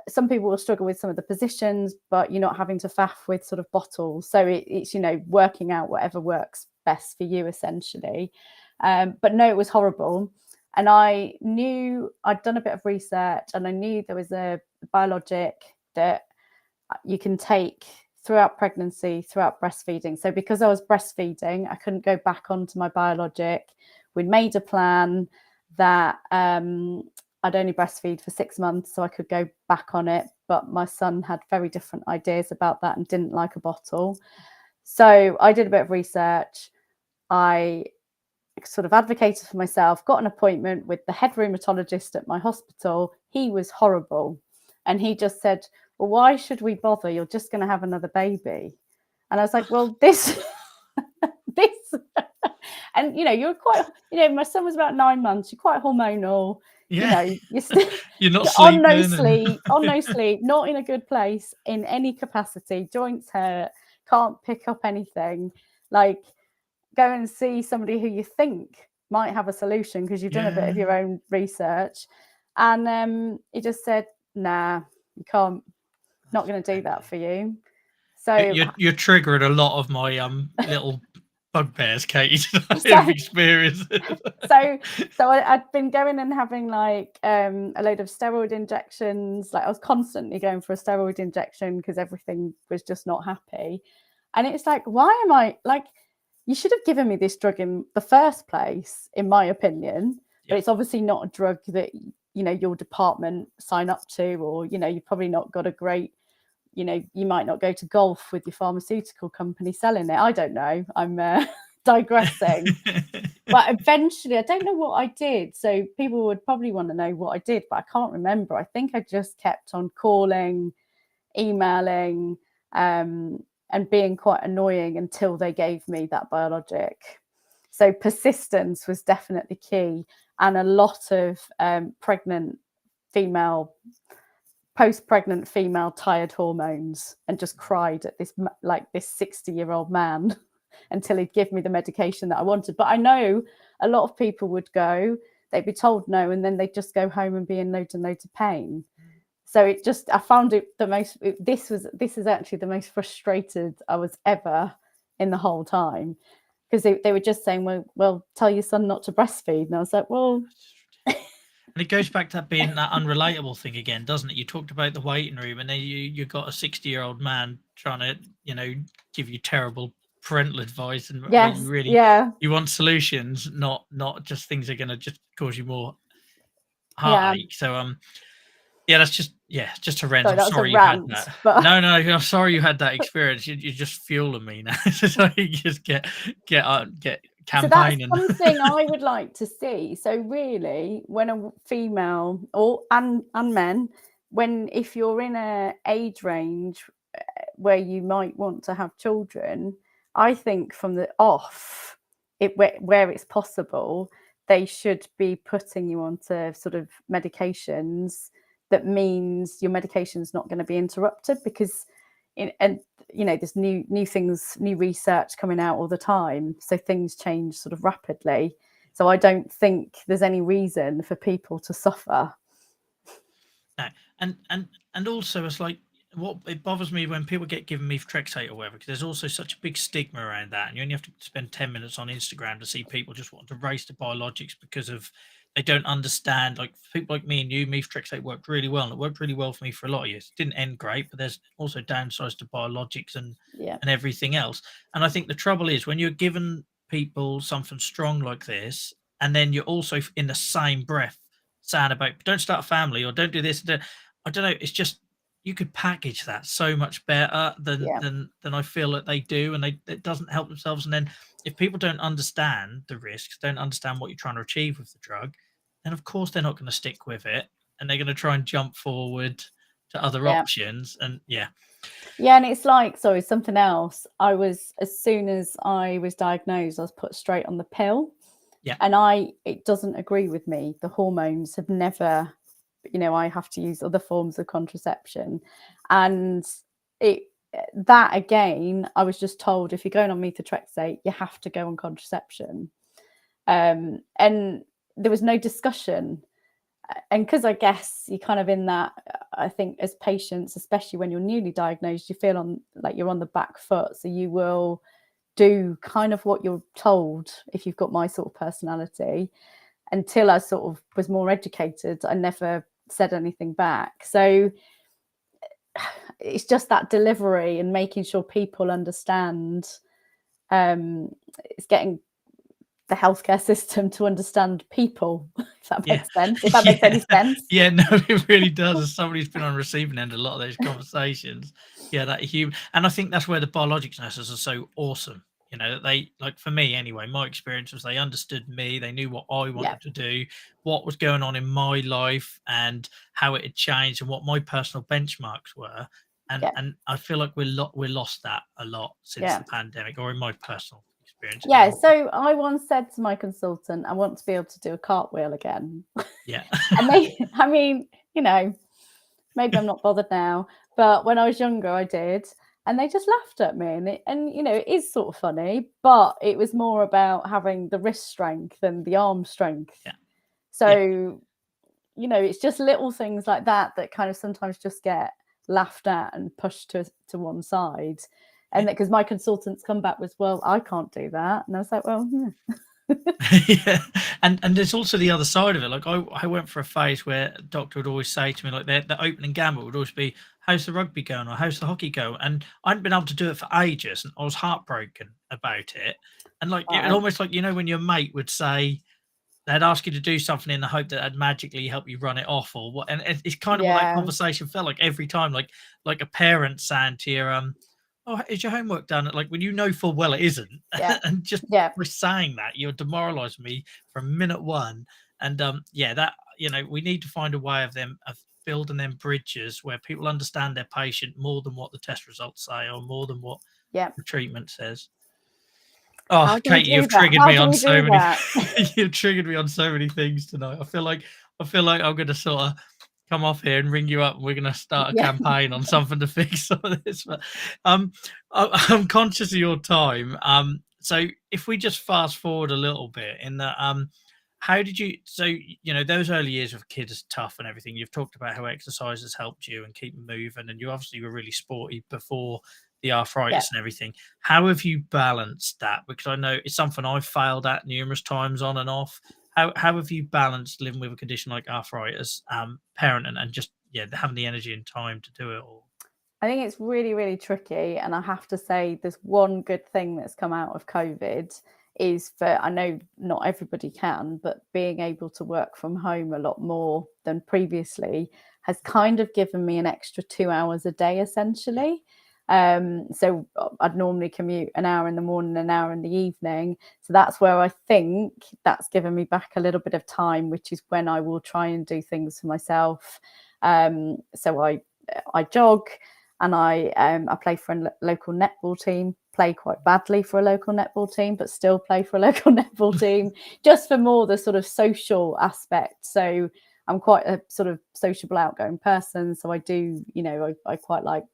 Some people will struggle with some of the positions, but you're not having to faff with sort of bottles. So it's, you know, working out whatever works best for you, essentially. But no, it was horrible. And I knew, I'd done a bit of research, and I knew there was a biologic that you can take throughout pregnancy, throughout breastfeeding. So because I was breastfeeding, I couldn't go back onto my biologic. We'd made a plan that I'd only breastfeed for 6 months, so I could go back on it. But my son had very different ideas about that and didn't like a bottle. So I did a bit of research. I sort of advocated for myself, got an appointment with the head rheumatologist at my hospital. He was horrible. And he just said, well, why should we bother? You're just going to have another baby. And I was like, well, this, and, you know, you're quite, you know, my son was about 9 months. You're quite hormonal. Yeah. You know, you're still you're not on no sleeping. sleep, on no sleep, not in a good place in any capacity. Joints hurt, can't pick up anything. Like, go and see somebody who you think might have a solution, because you've done a bit of your own research. And he just said, nah, you can't, not going to do that for you. So you're triggering a lot of my little bugbears, Katie, that I've experienced. so I'd been going and having like a load of steroid injections. Like, I was constantly going for a steroid injection because everything was just not happy. And it's like, why am I, like, you should have given me this drug in the first place, in my opinion. But it's obviously not a drug that, you know, your department sign up to, or, you know, you've probably not got a great, you know, you might not go to golf with your pharmaceutical company selling it. I don't know. I'm digressing. But eventually, I don't know what I did. So people would probably want to know what I did, but I can't remember. I think I just kept on calling, emailing, and being quite annoying until they gave me that biologic. So persistence was definitely key. And a lot of post-pregnant female tired hormones, and just cried at this 60-year-old man until he'd give me the medication that I wanted. But I know a lot of people would go, they'd be told no, and then they'd just go home and be in loads and loads of pain. So it just, I found it this is actually the most frustrated I was ever in the whole time, because they were just saying, well, tell your son not to breastfeed. And I was like, well. And it goes back to that being that unrelatable thing again, doesn't it? You talked about the waiting room, and then you got a 60-year-old man trying to, you know, give you terrible parental advice, and yes, you really, you want solutions, not just things that are going to just cause you more heartache. So yeah, that's just horrendous. I'm sorry you had that. But... No, I'm sorry you had that experience. You're just fueling me now. So you just get campaigning. So that's something I would like to see. So really, when a female and men, if you're in an age range where you might want to have children, I think from the off, where it's possible, they should be putting you onto sort of medications. That means your medication's not going to be interrupted, because there's new things, new research coming out all the time. So things change sort of rapidly. So I don't think there's any reason for people to suffer. No, and also it's like, it bothers me when people get given methotrexate or whatever, because there's also such a big stigma around that, and you only have to spend 10 minutes on Instagram to see people just want to race to biologics because of they don't understand. Like, people like me and you, methotrexate worked really well, and it worked really well for me for a lot of years. It didn't end great, but there's also downsides to biologics and everything else. And I think the trouble is when you're given people something strong like this, and then you're also in the same breath saying about don't start a family or don't do this. I don't know. It's just, you could package that so much better than I feel that they do, and it doesn't help themselves. And then if people don't understand the risks, don't understand what you're trying to achieve with the drug, then of course they're not going to stick with it, and they're going to try and jump forward to other Yeah. options. And yeah. Yeah, and it's like, sorry, something else. As soon as I was diagnosed, I was put straight on the pill. Yeah. And it doesn't agree with me. The hormones have never, I have to use other forms of contraception. And that again, I was just told, if you're going on methotrexate, you have to go on contraception. And there was no discussion. And because I guess you're kind of in that, I think as patients, especially when you're newly diagnosed, you feel like you're on the back foot. So you will do kind of what you're told if you've got my sort of personality. Until I sort of was more educated, I never said anything back. So it's just that delivery and making sure people understand. It's getting the healthcare system to understand people, if that makes sense, if that makes any sense. Yeah, no, it really does. As somebody who's been on the receiving end of a lot of those conversations, that human, and I think that's where the biologics nurses are so awesome. That they, like, for me anyway, my experience was they understood me, they knew what I wanted to do, what was going on in my life, and how it had changed, and what my personal benchmarks were. And I feel like we lost that a lot since the pandemic, or in my personal experience. Yeah, so I once said to my consultant, I want to be able to do a cartwheel again. Yeah. And I mean, maybe I'm not bothered now, but when I was younger, I did. And they just laughed at me. And it is sort of funny, but it was more about having the wrist strength and the arm strength. Yeah. So, it's just little things like that kind of sometimes just get laughed at and pushed to one side. And because my consultants come back with, well, I can't do that. And I was like, well, yeah. And there's also the other side of it. Like I went for a phase where the doctor would always say to me, like, the opening gambit would always be, how's the rugby going, or how's the hockey going? And I hadn't been able to do it for ages, and I was heartbroken about it. And like it almost like, when your mate would say, they'd ask you to do something in the hope that I'd magically help you run it off, or what. And it's kind of what that conversation felt like every time, like a parent saying to your oh, is your homework done? Like, when full well it isn't, and just by saying that, you're demoralizing me from minute one. And that we need to find a way of building them bridges where people understand their patient more than what the test results say, or more than what the treatment says. Oh, Katy, you've triggered me on so many. You've triggered me on so many things tonight. I feel like I'm going to sort of come off here and ring you up, and we're going to start a campaign on something to fix some of this. But I'm conscious of your time. So if we just fast forward a little bit in that, how did you? So those early years with kids is tough and everything. You've talked about how exercise has helped you and keep moving, and you obviously were really sporty before the arthritis and everything. How have you balanced that? Because I know it's something I've failed at numerous times on and off. How have you balanced living with a condition like arthritis, parenting, and just having the energy and time to do it all? I think it's really, really tricky. And I have to say, there's one good thing that's come out of COVID is I know not everybody can, but being able to work from home a lot more than previously has kind of given me an extra 2 hours a day, essentially. So I'd normally commute an hour in the morning, an hour in the evening. So that's where I think that's given me back a little bit of time, which is when I will try and do things for myself. So I jog, and I play for a local netball team, play quite badly for a local netball team, but still play for a local netball team, just for more the sort of social aspect. So I'm quite a sort of sociable, outgoing person. So I do, I quite like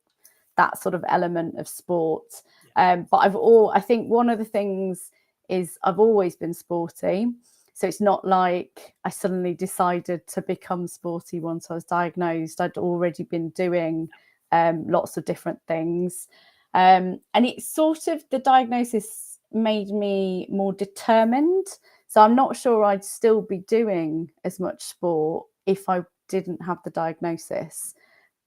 that sort of element of sport. But I think one of the things is I've always been sporty. So it's not like I suddenly decided to become sporty once I was diagnosed. I'd already been doing lots of different things. And it's sort of, the diagnosis made me more determined. So I'm not sure I'd still be doing as much sport if I didn't have the diagnosis.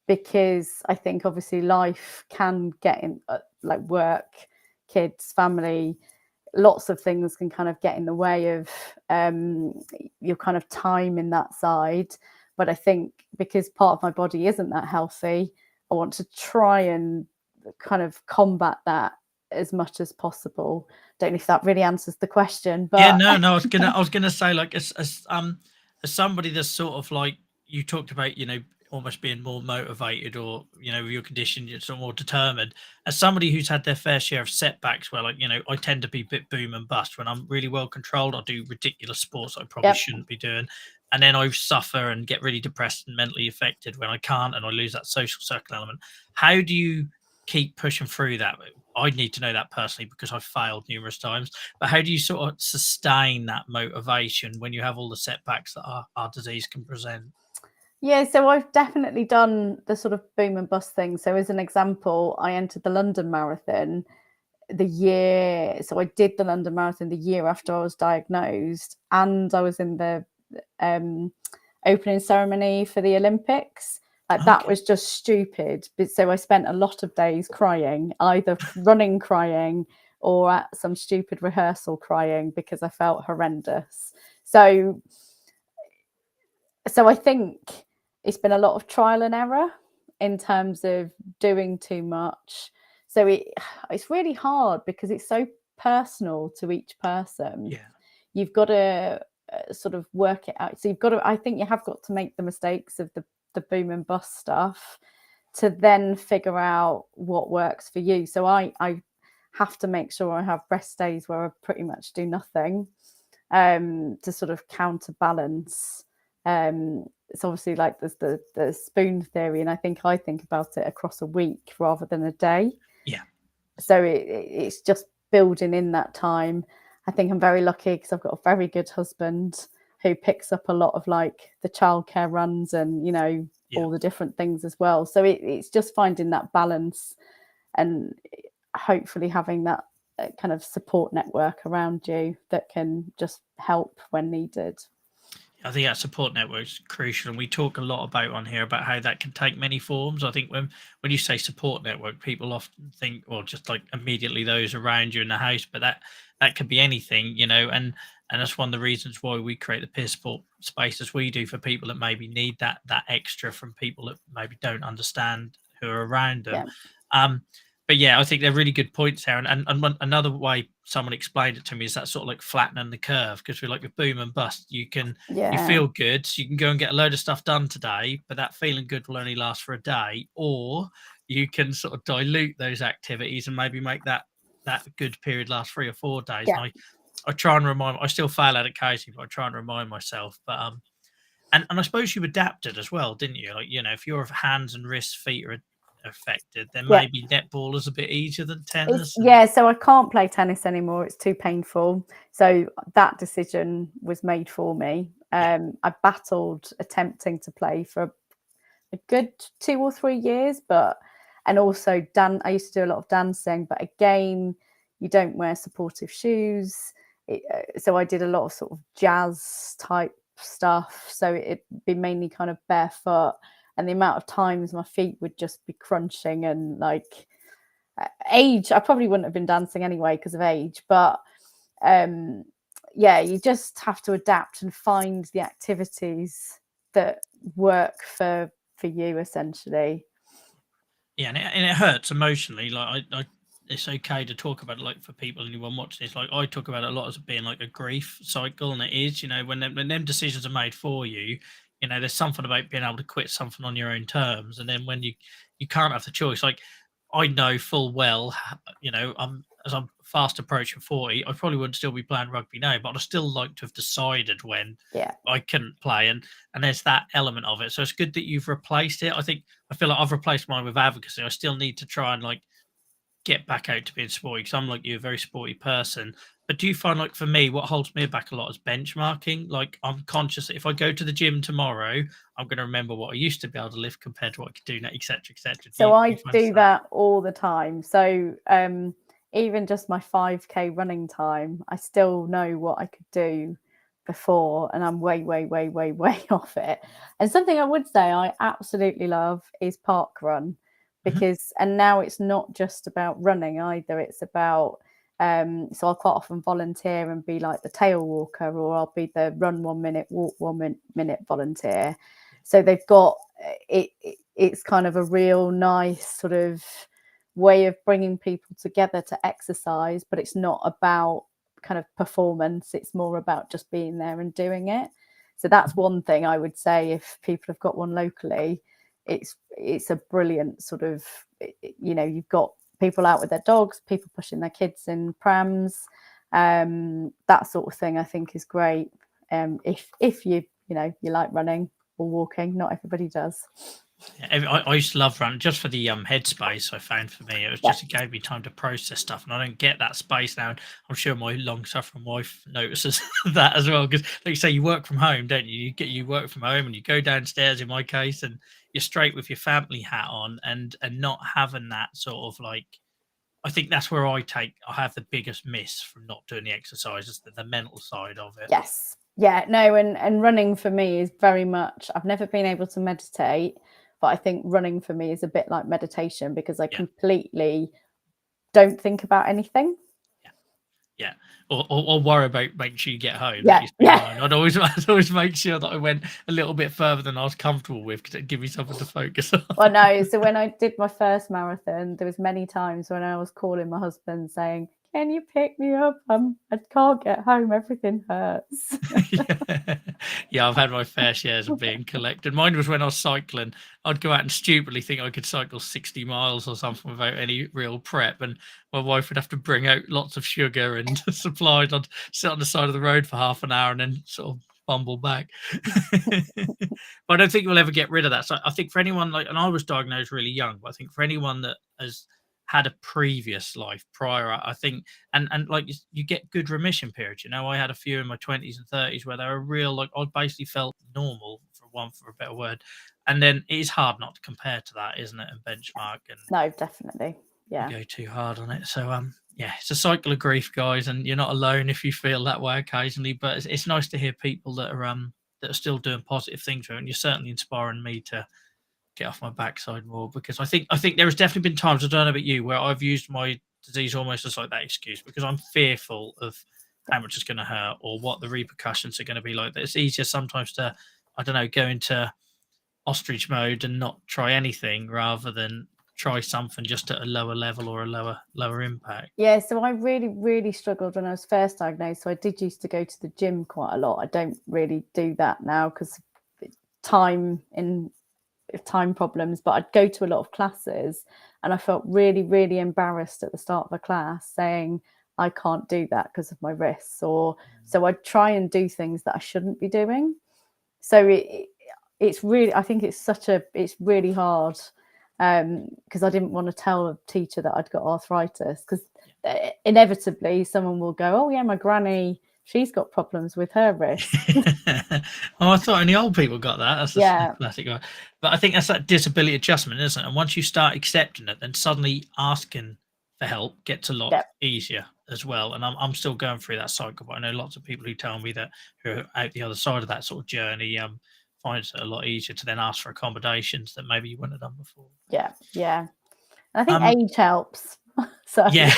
Because I think obviously life can get in, like work, kids, family, lots of things can kind of get in the way of your kind of time in that side. But I think because part of my body isn't that healthy, I want to try and kind of combat that as much as possible. Don't know if that really answers the question, but no, I was gonna say, like, as somebody that's sort of like, you talked about, almost being more motivated, or with your condition you're sort of more determined. As somebody who's had their fair share of setbacks, where, like, I tend to be a bit boom and bust. When I'm really well controlled, I'll do ridiculous sports I probably Yep. shouldn't be doing, and then I suffer and get really depressed and mentally affected when I can't, and I lose that social circle element. How do you keep pushing through that? I need to know that personally, because I've failed numerous times. But how do you sort of sustain that motivation when you have all the setbacks that our disease can present? Yeah, so I've definitely done the sort of boom and bust thing. So as an example, I entered the London Marathon so I did the London Marathon the year after I was diagnosed, and I was in the opening ceremony for the Olympics. Like, that Okay. was just stupid. But so I spent a lot of days crying, either running crying or at some stupid rehearsal crying, because I felt horrendous. So I think it's been a lot of trial and error in terms of doing too much. So it's really hard because it's so personal to each person. Yeah. You've got to sort of work it out. So I think you have got to make the mistakes of the boom and bust stuff to then figure out what works for you. So I have to make sure I have rest days where I pretty much do nothing, to sort of counterbalance. It's obviously like there's the spoon theory, and I think about it across a week rather than a day. Yeah. So it's just building in that time. I think I'm very lucky because I've got a very good husband who picks up a lot of like the childcare runs and all the different things as well. So it's just finding that balance and hopefully having that kind of support network around you that can just help when needed. I think that support network is crucial, and we talk a lot about on here about how that can take many forms. I think when you say support network, people often think, well, just like immediately those around you in the house, but that could be anything, and that's one of the reasons why we create the peer support spaces we do, for people that maybe need that extra from people that maybe don't understand who are around them. Yeah. But yeah, I think they're really good points there. Another way someone explained it to me is that sort of like flattening the curve, because we're like with boom and bust, you Yeah. feel good, so you can go and get a load of stuff done today, but that feeling good will only last for a day. Or you can sort of dilute those activities and maybe make that good period last 3 or 4 days. Yeah. And I try and I still fail at it occasionally, but I try and remind myself. But and I suppose you adapted as well, didn't you? Like, if your hands and wrists, feet are affected, then Yeah. maybe netball is a bit easier than tennis. So I can't play tennis anymore. It's too painful. So that decision was made for me. I battled attempting to play for a good 2 or 3 years, and also I used to do a lot of dancing, but again, you don't wear supportive shoes. So I did a lot of sort of jazz type stuff. So it'd be mainly kind of barefoot, and the amount of times my feet would just be crunching, and like, age, I probably wouldn't have been dancing anyway because of age, but you just have to adapt and find the activities that work for you, essentially. Yeah, and it hurts emotionally. Like, I it's okay to talk about it, like, for people, anyone watching this. Like, I talk about it a lot as being like a grief cycle, and it is, when them decisions are made for you, there's something about being able to quit something on your own terms, and then when you can't have the choice. Like, I know full well, I'm fast approaching 40, I probably wouldn't still be playing rugby now, but I'd still like to have decided when Yeah. I couldn't play, and there's that element of it. So it's good that you've replaced it. I feel like I've replaced mine with advocacy. I still need to try and, like, get back out to being sporty, because I'm like you, a very sporty person. But do you find, like, for me, what holds me back a lot is benchmarking? Like, I'm conscious that if I go to the gym tomorrow, I'm going to remember what I used to be able to lift compared to what I could do now, etc., etc. So Do you I find do that? that all the time. So even just my 5K running time, I still know what I could do before, and I'm way, way, way, way, way off it. And something I would say I absolutely love is park run, Mhm. because, and now it's not just about running either. It's about, so I'll quite often volunteer and be like the tail walker, or I'll be the run 1 minute, walk 1 minute volunteer. So they've got it's kind of a real nice sort of way of bringing people together to exercise, but it's not about kind of performance. It's more about just being there and doing it. So that's one thing I would say, if people have got one locally. it's a brilliant sort of, you know, you've got people out with their dogs, people pushing their kids in prams, that sort of thing. I think is great. If you know you like running or walking, not everybody does. I used to love running just for the headspace. I found for me it was just, it gave me time to process stuff, and I don't get that space now. And I'm sure my long-suffering wife notices that as well, because like you say, you work from home, don't you? You work from home and you go downstairs in my case, and you're straight with your family hat on, and not having that sort of like, I think that's where I have the biggest miss from not doing the exercises, the mental side of it. Yes. Yeah, no, and running for me is very much, I've never been able to meditate, but I think running for me is a bit like meditation, because I completely don't think about anything. Yeah. Or worry about making sure you get home. Yeah. I'd always make sure that I went a little bit further than I was comfortable with, because it'd give me something to focus on. Well, no, so when I did my first marathon, there was many times when I was calling my husband saying, "Can you pick me up? I can't get home. Everything hurts." Yeah, I've had my fair shares of being collected. Mine was when I was cycling. I'd go out and stupidly think I could cycle 60 miles or something without any real prep, and my wife would have to bring out lots of sugar and supplies. I'd sit on the side of the road for half an hour and then sort of bumble back. But I don't think we'll ever get rid of that. So I think for anyone like, and I was diagnosed really young, but I think for anyone that has had a previous life prior, I think, and like you get good remission periods. You know, I had a few in my 20s and 30s where they were real, like I basically felt normal, for a better word. And then it is hard not to compare to that, isn't it? And benchmark. And no, definitely. Yeah. Go too hard on it. So yeah, it's a cycle of grief, guys, and you're not alone if you feel that way occasionally. But it's nice to hear people that are still doing positive things, and you're certainly inspiring me to get off my backside more, because I think there has definitely been times, I don't know about you, where I've used my disease almost as like that excuse, because I'm fearful of how much it's going to hurt or what the repercussions are going to be like. That it's easier sometimes to, I don't know, go into ostrich mode and not try anything rather than try something just at a lower level or a lower impact. Yeah, so I really struggled when I was first diagnosed. So I did used to go to the gym quite a lot. I don't really do that now because time problems, but I'd go to a lot of classes, and I felt really embarrassed at the start of a class saying I can't do that because of my wrists, or so I'd try and do things that I shouldn't be doing. So it's really, I think it's really hard, because I didn't want to tell a teacher that I'd got arthritis, because inevitably someone will go, "Oh yeah, my granny, she's got problems with her wrist." Oh, I thought only old people got that. That's Yeah. classic. But I think that's that disability adjustment, isn't it? And once you start accepting it, then suddenly asking for help gets a lot easier as well. And I'm still going through that cycle, but I know lots of people who tell me that, who are out the other side of that sort of journey, finds it a lot easier to then ask for accommodations that maybe you wouldn't have done before. Yeah. And I think age helps. So yeah,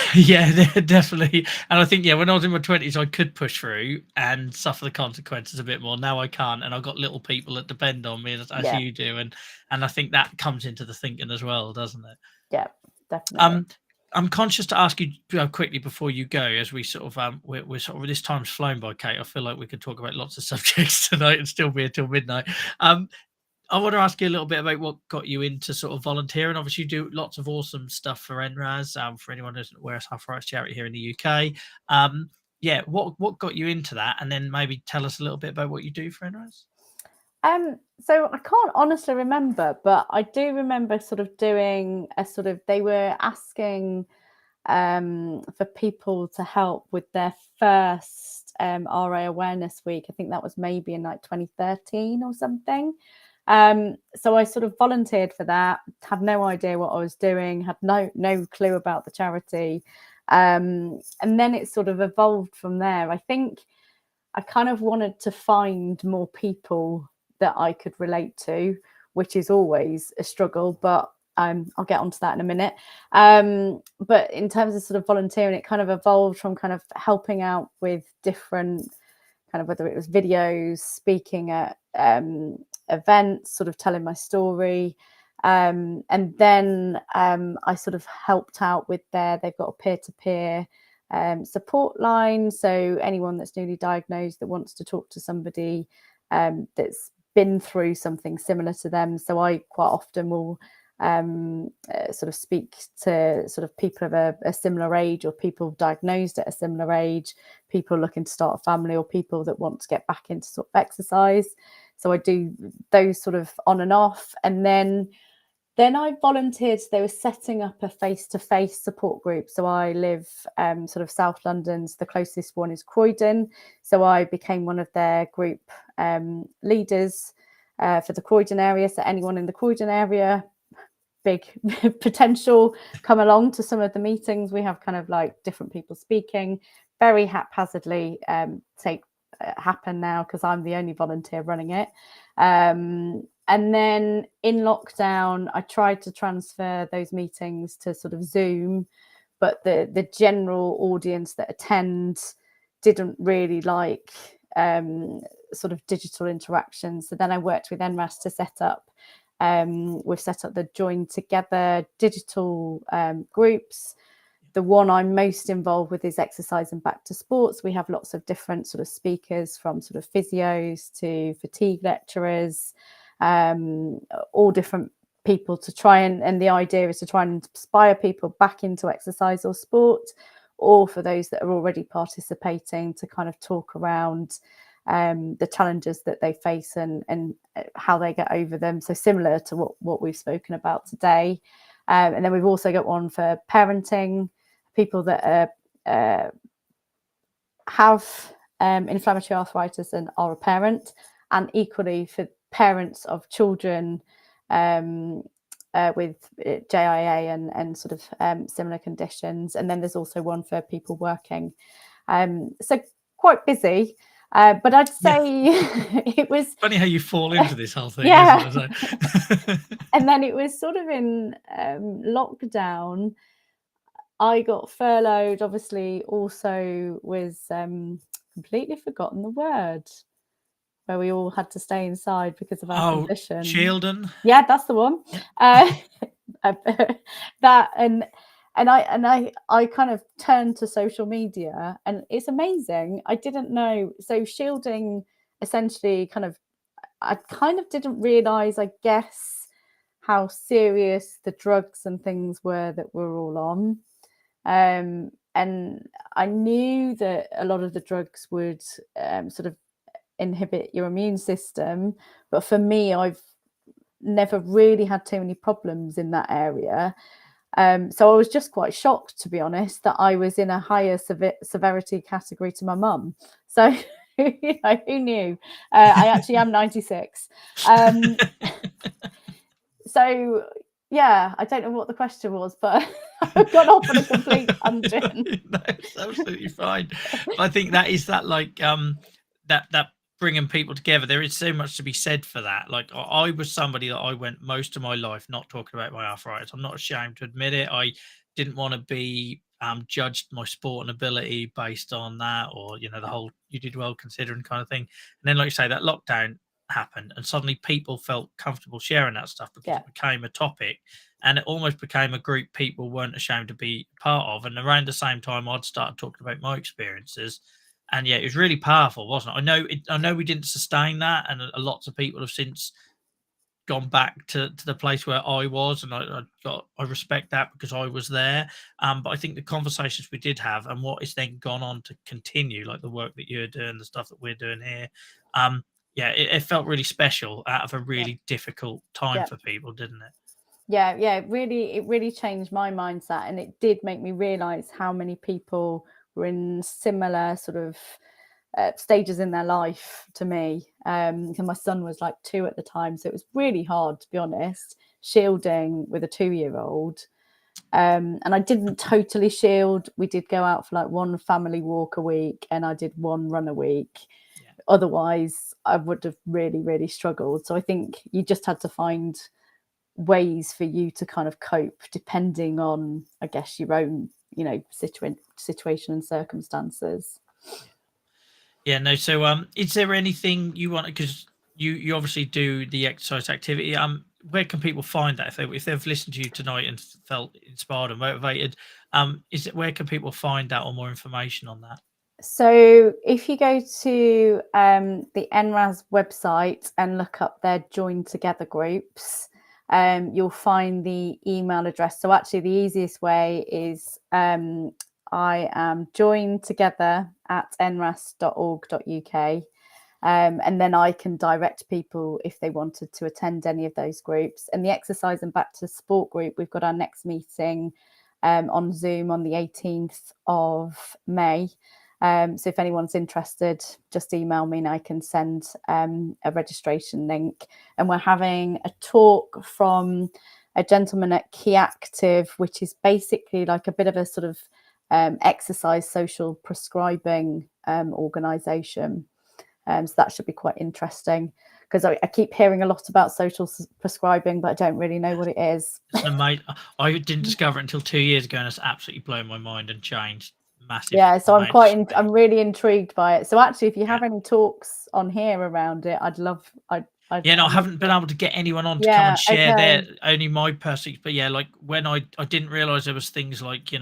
definitely. And I think, when I was in my 20s, I could push through and suffer the consequences a bit more. Now I can't, and I've got little people that depend on me, as you do, and I think that comes into the thinking as well, doesn't it? Yeah, definitely. I'm conscious to ask you quickly before you go, as we sort of we're sort of, this time's flown by, Kate. I feel like we could talk about lots of subjects tonight and still be here till midnight. I want to ask you a little bit about what got you into sort of volunteering. Obviously, you do lots of awesome stuff for NRAS. For anyone who doesn't aware, it's arthritis charity here in the UK. What got you into that, and then maybe tell us a little bit about what you do for NRAS. So I can't honestly remember, but I do remember sort of doing a sort of, they were asking for people to help with their first RA Awareness Week. I think that was maybe in like 2013 or something. So I sort of volunteered for that, had no idea what I was doing, had no clue about the charity. And then it sort of evolved from there. I think I kind of wanted to find more people that I could relate to, which is always a struggle, but I'll get onto that in a minute. But in terms of sort of volunteering, it kind of evolved from kind of helping out with different kind of, whether it was videos, speaking at events, sort of telling my story. And then I sort of helped out with they've got a peer-to-peer support line. So anyone that's newly diagnosed that wants to talk to somebody that's been through something similar to them. So I quite often will sort of speak to sort of people of a similar age, or people diagnosed at a similar age, people looking to start a family, or people that want to get back into sort of exercise. So I do those sort of on and off. And then I volunteered. They were setting up a face-to-face support group. So I live sort of South London. So the closest one is Croydon. So I became one of their group leaders for the Croydon area. So anyone in the Croydon area, big potential, come along to some of the meetings. We have kind of like different people speaking, very haphazardly happen now because I'm the only volunteer running it. And then in lockdown, I tried to transfer those meetings to sort of Zoom, but the general audience that attend didn't really like sort of digital interaction. So then I worked with NRAS to set up. We've set up the Join Together digital groups. The one I'm most involved with is Exercise and Back to Sports. We have lots of different sort of speakers, from sort of physios to fatigue lecturers, all different people to try and the idea is to try and inspire people back into exercise or sport, or for those that are already participating to kind of talk around the challenges that they face and how they get over them. So similar to what we've spoken about today. And then we've also got one for parenting, people that have inflammatory arthritis and are a parent, and equally for parents of children with JIA and sort of similar conditions. And then there's also one for people working. So quite busy. But I'd say it was funny how you fall into this whole thing. Yeah. Isn't it? And then it was sort of in lockdown, I got furloughed, obviously also was completely forgotten the word, where we all had to stay inside because of our condition. Shieldon. Yeah, that's the one. That and I kind of turned to social media, and it's amazing. I didn't know. So shielding essentially I kind of didn't realize, I guess, how serious the drugs and things were that we're all on. And I knew that a lot of the drugs would sort of inhibit your immune system. But for me, I've never really had too many problems in that area. So I was just quite shocked, to be honest, that I was in a higher severity category to my mum. So who knew? I actually am 96. So yeah, I don't know what the question was, but I've gone off on a complete tangent. No, it's absolutely fine. I think that is that that bringing people together. There is so much to be said for that. Like, I was somebody that I went most of my life not talking about my arthritis. I'm not ashamed to admit it. I didn't want to be judged my sport and ability based on that, or the whole "you did well considering" kind of thing. And then, like you say, that lockdown happened, and suddenly people felt comfortable sharing that stuff because it became a topic, and it almost became a group people weren't ashamed to be part of. And around the same time, I'd started talking about my experiences. And yeah, it was really powerful, wasn't it? I know we didn't sustain that, and lots of people have since gone back to the place where I was, and I respect that because I was there. But I think the conversations we did have, and what is then gone on to continue, like the work that you're doing, the stuff that we're doing here, it felt really special out of a really difficult time for people, didn't it? Yeah, it really changed my mindset, and it did make me realize how many people were in similar sort of stages in their life to me. And my son was like 2 at the time, so it was really hard, to be honest, shielding with a 2-year-old. And I didn't totally shield. We did go out for like one family walk a week, and I did one run a week. Otherwise I would have really struggled. So I think you just had to find ways for you to kind of cope depending on, I guess, your own situation and circumstances. No, so is there anything you want, because you obviously do the exercise activity, where can people find that if they've listened to you tonight and felt inspired and motivated? Where can people find that or more information on that? So if you go to the NRAS website and look up their Join Together groups, you'll find the email address. So actually the easiest way is I am jointogether@nras.org.uk. And then I can direct people if they wanted to attend any of those groups. And the Exercise and Back to Sport group, we've got our next meeting on Zoom on the 18th of May. So if anyone's interested, just email me and I can send a registration link. And we're having a talk from a gentleman at Key Active, which is basically like a bit of a sort of exercise social prescribing organisation. So that should be quite interesting, because I keep hearing a lot about social prescribing, but I don't really know what it is. I didn't discover it until 2 years ago, and it's absolutely blown my mind and changed massive. Yeah, so I'm really intrigued by it. So actually, if you have any talks on here around it, I'd love. I haven't been able to get anyone on to come and share their only my personal, but like when I didn't realize there was things like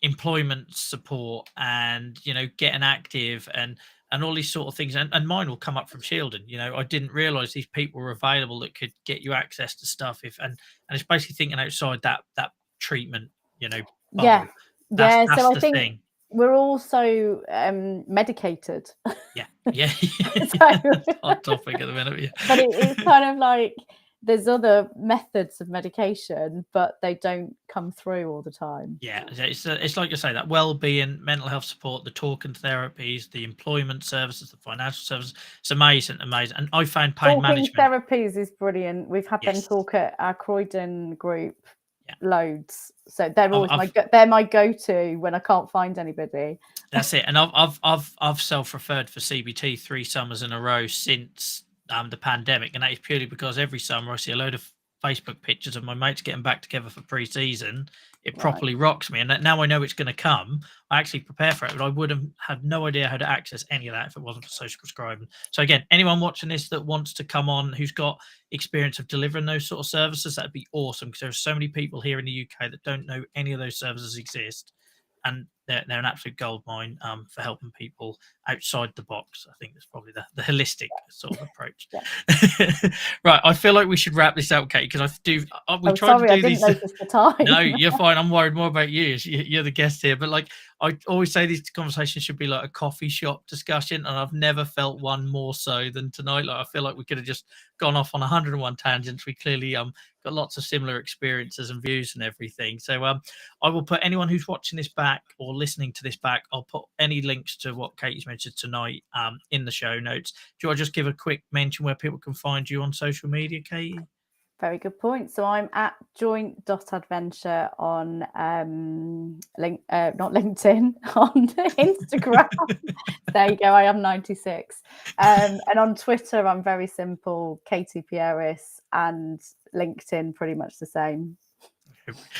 employment support and getting active and all these sort of things, and mine will come up from Shieldon. I didn't realize these people were available that could get you access to stuff and it's basically thinking outside that treatment bubble. That's so I the think thing. We're also medicated. Yeah. Hot topic at the minute. Yeah. But it's kind of like there's other methods of medication, but they don't come through all the time. Yeah, it's like you say, that well-being, mental health support, the talking therapies, the employment services, the financial services. It's amazing. And I found pain management. Therapies is brilliant. We've had them talk at our Croydon group loads. So they're always they're my go-to when I can't find anybody. That's it. And I've self-referred for CBT 3 summers in a row since the pandemic, and that is purely because every summer I see a load of Facebook pictures of my mates getting back together for pre-season. It properly rocks me, and now I know it's going to come. I actually prepare for it, but I would have had no idea how to access any of that if it wasn't for social prescribing. So again, anyone watching this that wants to come on who's got experience of delivering those sort of services, that'd be awesome, because there's so many people here in the UK that don't know any of those services exist, and they're an absolute gold mine for helping people outside the box. I think that's probably the holistic sort of approach. Right, I feel like we should wrap this up, Katie, because we tried to do these. Notice the time. No, you're fine. I'm worried more about you. You're the guest here, but like I always say, these conversations should be like a coffee shop discussion, and I've never felt one more so than tonight. Like I feel like we could have just gone off on 101 tangents. We clearly got lots of similar experiences and views and everything. So I will put anyone who's watching this back or listening to this back, I'll put any links to what Katie's mentioned tonight in the show notes. Do you want to just give a quick mention where people can find you on social media, Katie? Very good point. So I'm at joint.adventure on not LinkedIn, on Instagram. There you go. I am 96. And on Twitter, I'm very simple, Katy Pieris, and LinkedIn, pretty much the same.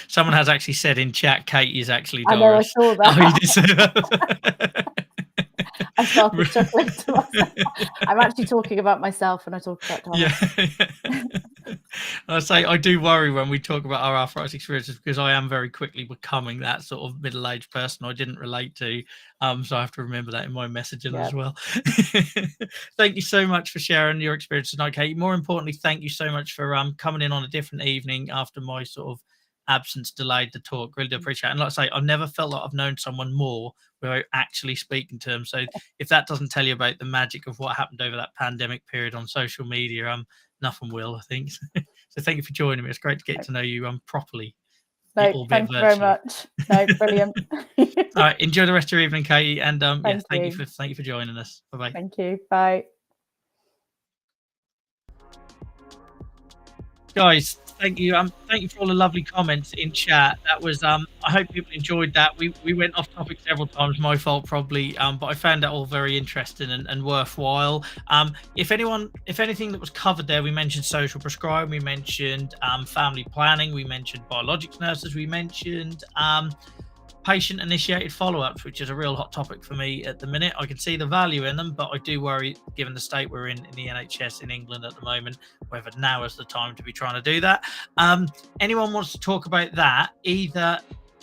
Someone has actually said in chat, Katie is actually Doris. I know, I saw that. Oh, you did say that. I started chuckling to myself. I'm actually talking about myself when I talk about Doris. I say I do worry when we talk about our arthritis experiences, because I am very quickly becoming that sort of middle-aged person I didn't relate to. So I have to remember that in my messaging as well. Thank you so much for sharing your experience tonight, Katie. More importantly, thank you so much for coming in on a different evening after my sort of absence delayed the talk. Really do appreciate it. And like I say, I've never felt like I've known someone more without actually speaking to them. So if that doesn't tell you about the magic of what happened over that pandemic period on social media, nothing will, I think. So thank you for joining me. It's great to get to know you properly. No, thank you very much. No, brilliant. All right, enjoy the rest of your evening, Katie, and thank you for joining us. Bye-bye. Thank you. Bye. Guys, thank you. Thank you for all the lovely comments in chat. That was I hope people enjoyed that. We went off topic several times, my fault probably, but I found that all very interesting and worthwhile. If anything that was covered there, we mentioned social prescribing, we mentioned family planning, we mentioned biologics nurses, we mentioned patient-initiated follow-ups, which is a real hot topic for me at the minute. I can see the value in them, but I do worry, given the state we're in the NHS in England at the moment, whether now is the time to be trying to do that. Anyone wants to talk about that, either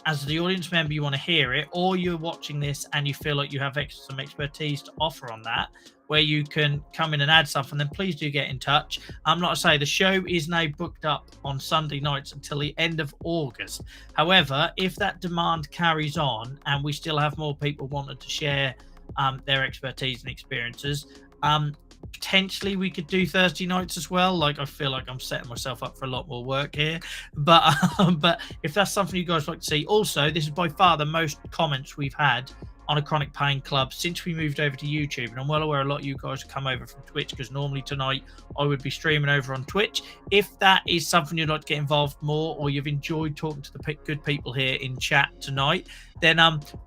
as the audience member, you want to hear it, or you're watching this and you feel like you have some expertise to offer on that, where you can come in and add something, then please do get in touch. Like I say, the show is now booked up on Sunday nights until the end of August. However, if that demand carries on and we still have more people wanting to share their expertise and experiences, potentially we could do Thursday nights as well. Like, I feel like I'm setting myself up for a lot more work here, but if that's something you guys like to see. Also, this is by far the most comments we've had on a chronic pain club since we moved over to YouTube, and I'm well aware a lot of you guys come over from Twitch, because normally tonight I would be streaming over on Twitch. If that is something you'd like to get involved more, or you've enjoyed talking to the good people here in chat tonight, then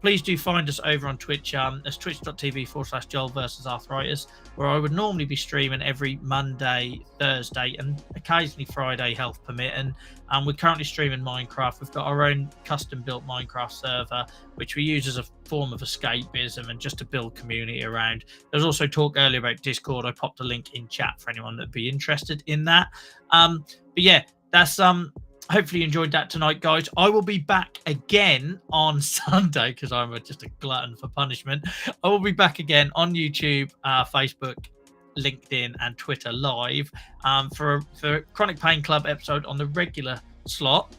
please do find us over on Twitch. That's twitch.tv/Joel versus Arthritis, where I would normally be streaming every Monday, Thursday, and occasionally Friday, health permitting. We're currently streaming Minecraft. We've got our own custom-built Minecraft server, which we use as a form of escapism and just to build community around. There's also talk earlier about Discord. I popped a link in chat for anyone that'd be interested in that. But yeah, that's hopefully you enjoyed that tonight, guys. I will be back again on Sunday, because I'm just a glutton for punishment. I will be back again on YouTube, Facebook, LinkedIn, and Twitter live for a Chronic Pain Club episode on the regular slot.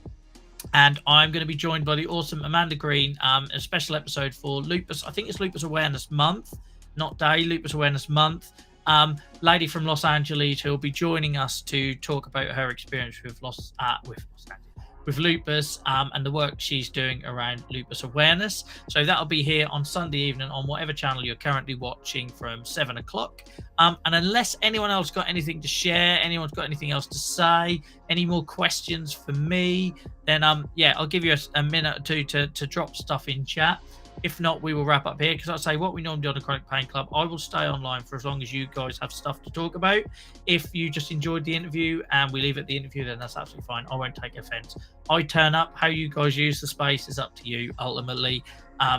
And I'm going to be joined by the awesome Amanda Green, a special episode for lupus. I think it's Lupus Awareness Month, not day, Lupus Awareness Month. Lady from Los Angeles, who will be joining us to talk about her experience with lupus and the work she's doing around lupus awareness. So that'll be here on Sunday evening on whatever channel you're currently watching from 7 o'clock. And unless anyone else got anything to share, anyone's got anything else to say, any more questions for me, then yeah, I'll give you a minute or two to drop stuff in chat. If not, we will wrap up here, because I say what we normally do on the Chronic Pain Club, I will stay online for as long as you guys have stuff to talk about. If you just enjoyed the interview and we leave it at the interview, then that's absolutely fine. I won't take offense. I turn up. How you guys use the space is up to you, ultimately.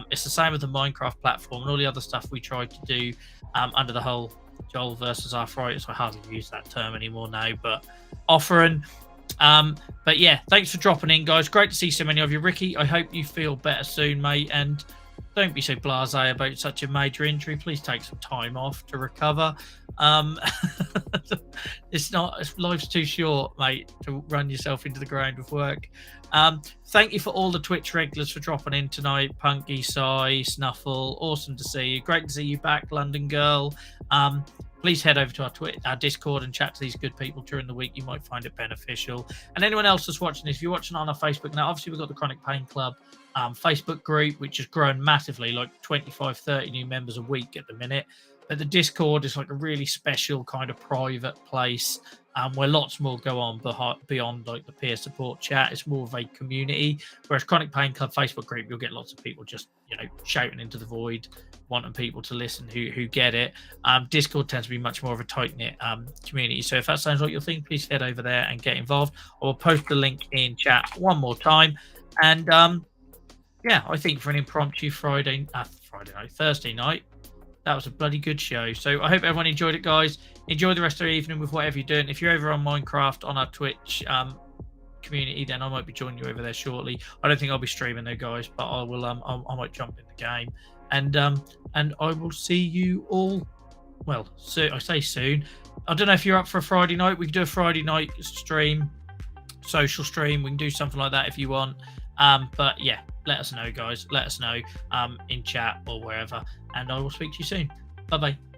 It's the same with the Minecraft platform and all the other stuff we tried to do under the whole Joel versus Arthritis. I hardly use that term anymore now, but offering. But yeah, thanks for dropping in, guys. Great to see so many of you. Ricky, I hope you feel better soon, mate, and don't be so blasé about such a major injury. Please take some time off to recover. Life's too short, mate, to run yourself into the ground with work. Thank you for all the Twitch regulars for dropping in tonight. Punky, Sai, Snuffle, awesome to see you. Great to see you back, London girl. Please head over to our Discord and chat to these good people during the week. You might find it beneficial. And anyone else that's watching this, if you're watching on our Facebook now, obviously we've got the Chronic Pain Club Facebook group, which has grown massively, like 25, 30 new members a week at the minute. But the Discord is like a really special kind of private place where lots more go on beyond like the peer support chat. It's more of a community, whereas Chronic Pain Club Facebook group, you'll get lots of people just, shouting into the void, wanting people to listen who get it. Discord tends to be much more of a tight-knit community. So if that sounds like your thing, please head over there and get involved. I will post the link in chat one more time. And yeah, I think for an impromptu Thursday night, that was a bloody good show. So I hope everyone enjoyed it, guys. Enjoy the rest of the evening with whatever you're doing. If you're over on Minecraft on our Twitch community, then I might be joining you over there shortly. I don't think I'll be streaming though, guys, but I will. I might jump in the game, and I will see you all. Well, so I say soon. I don't know if you're up for a Friday night. We can do a Friday night stream, social stream. We can do something like that if you want. But yeah, let us know, guys. Let us know in chat or wherever, and I will speak to you soon. Bye bye.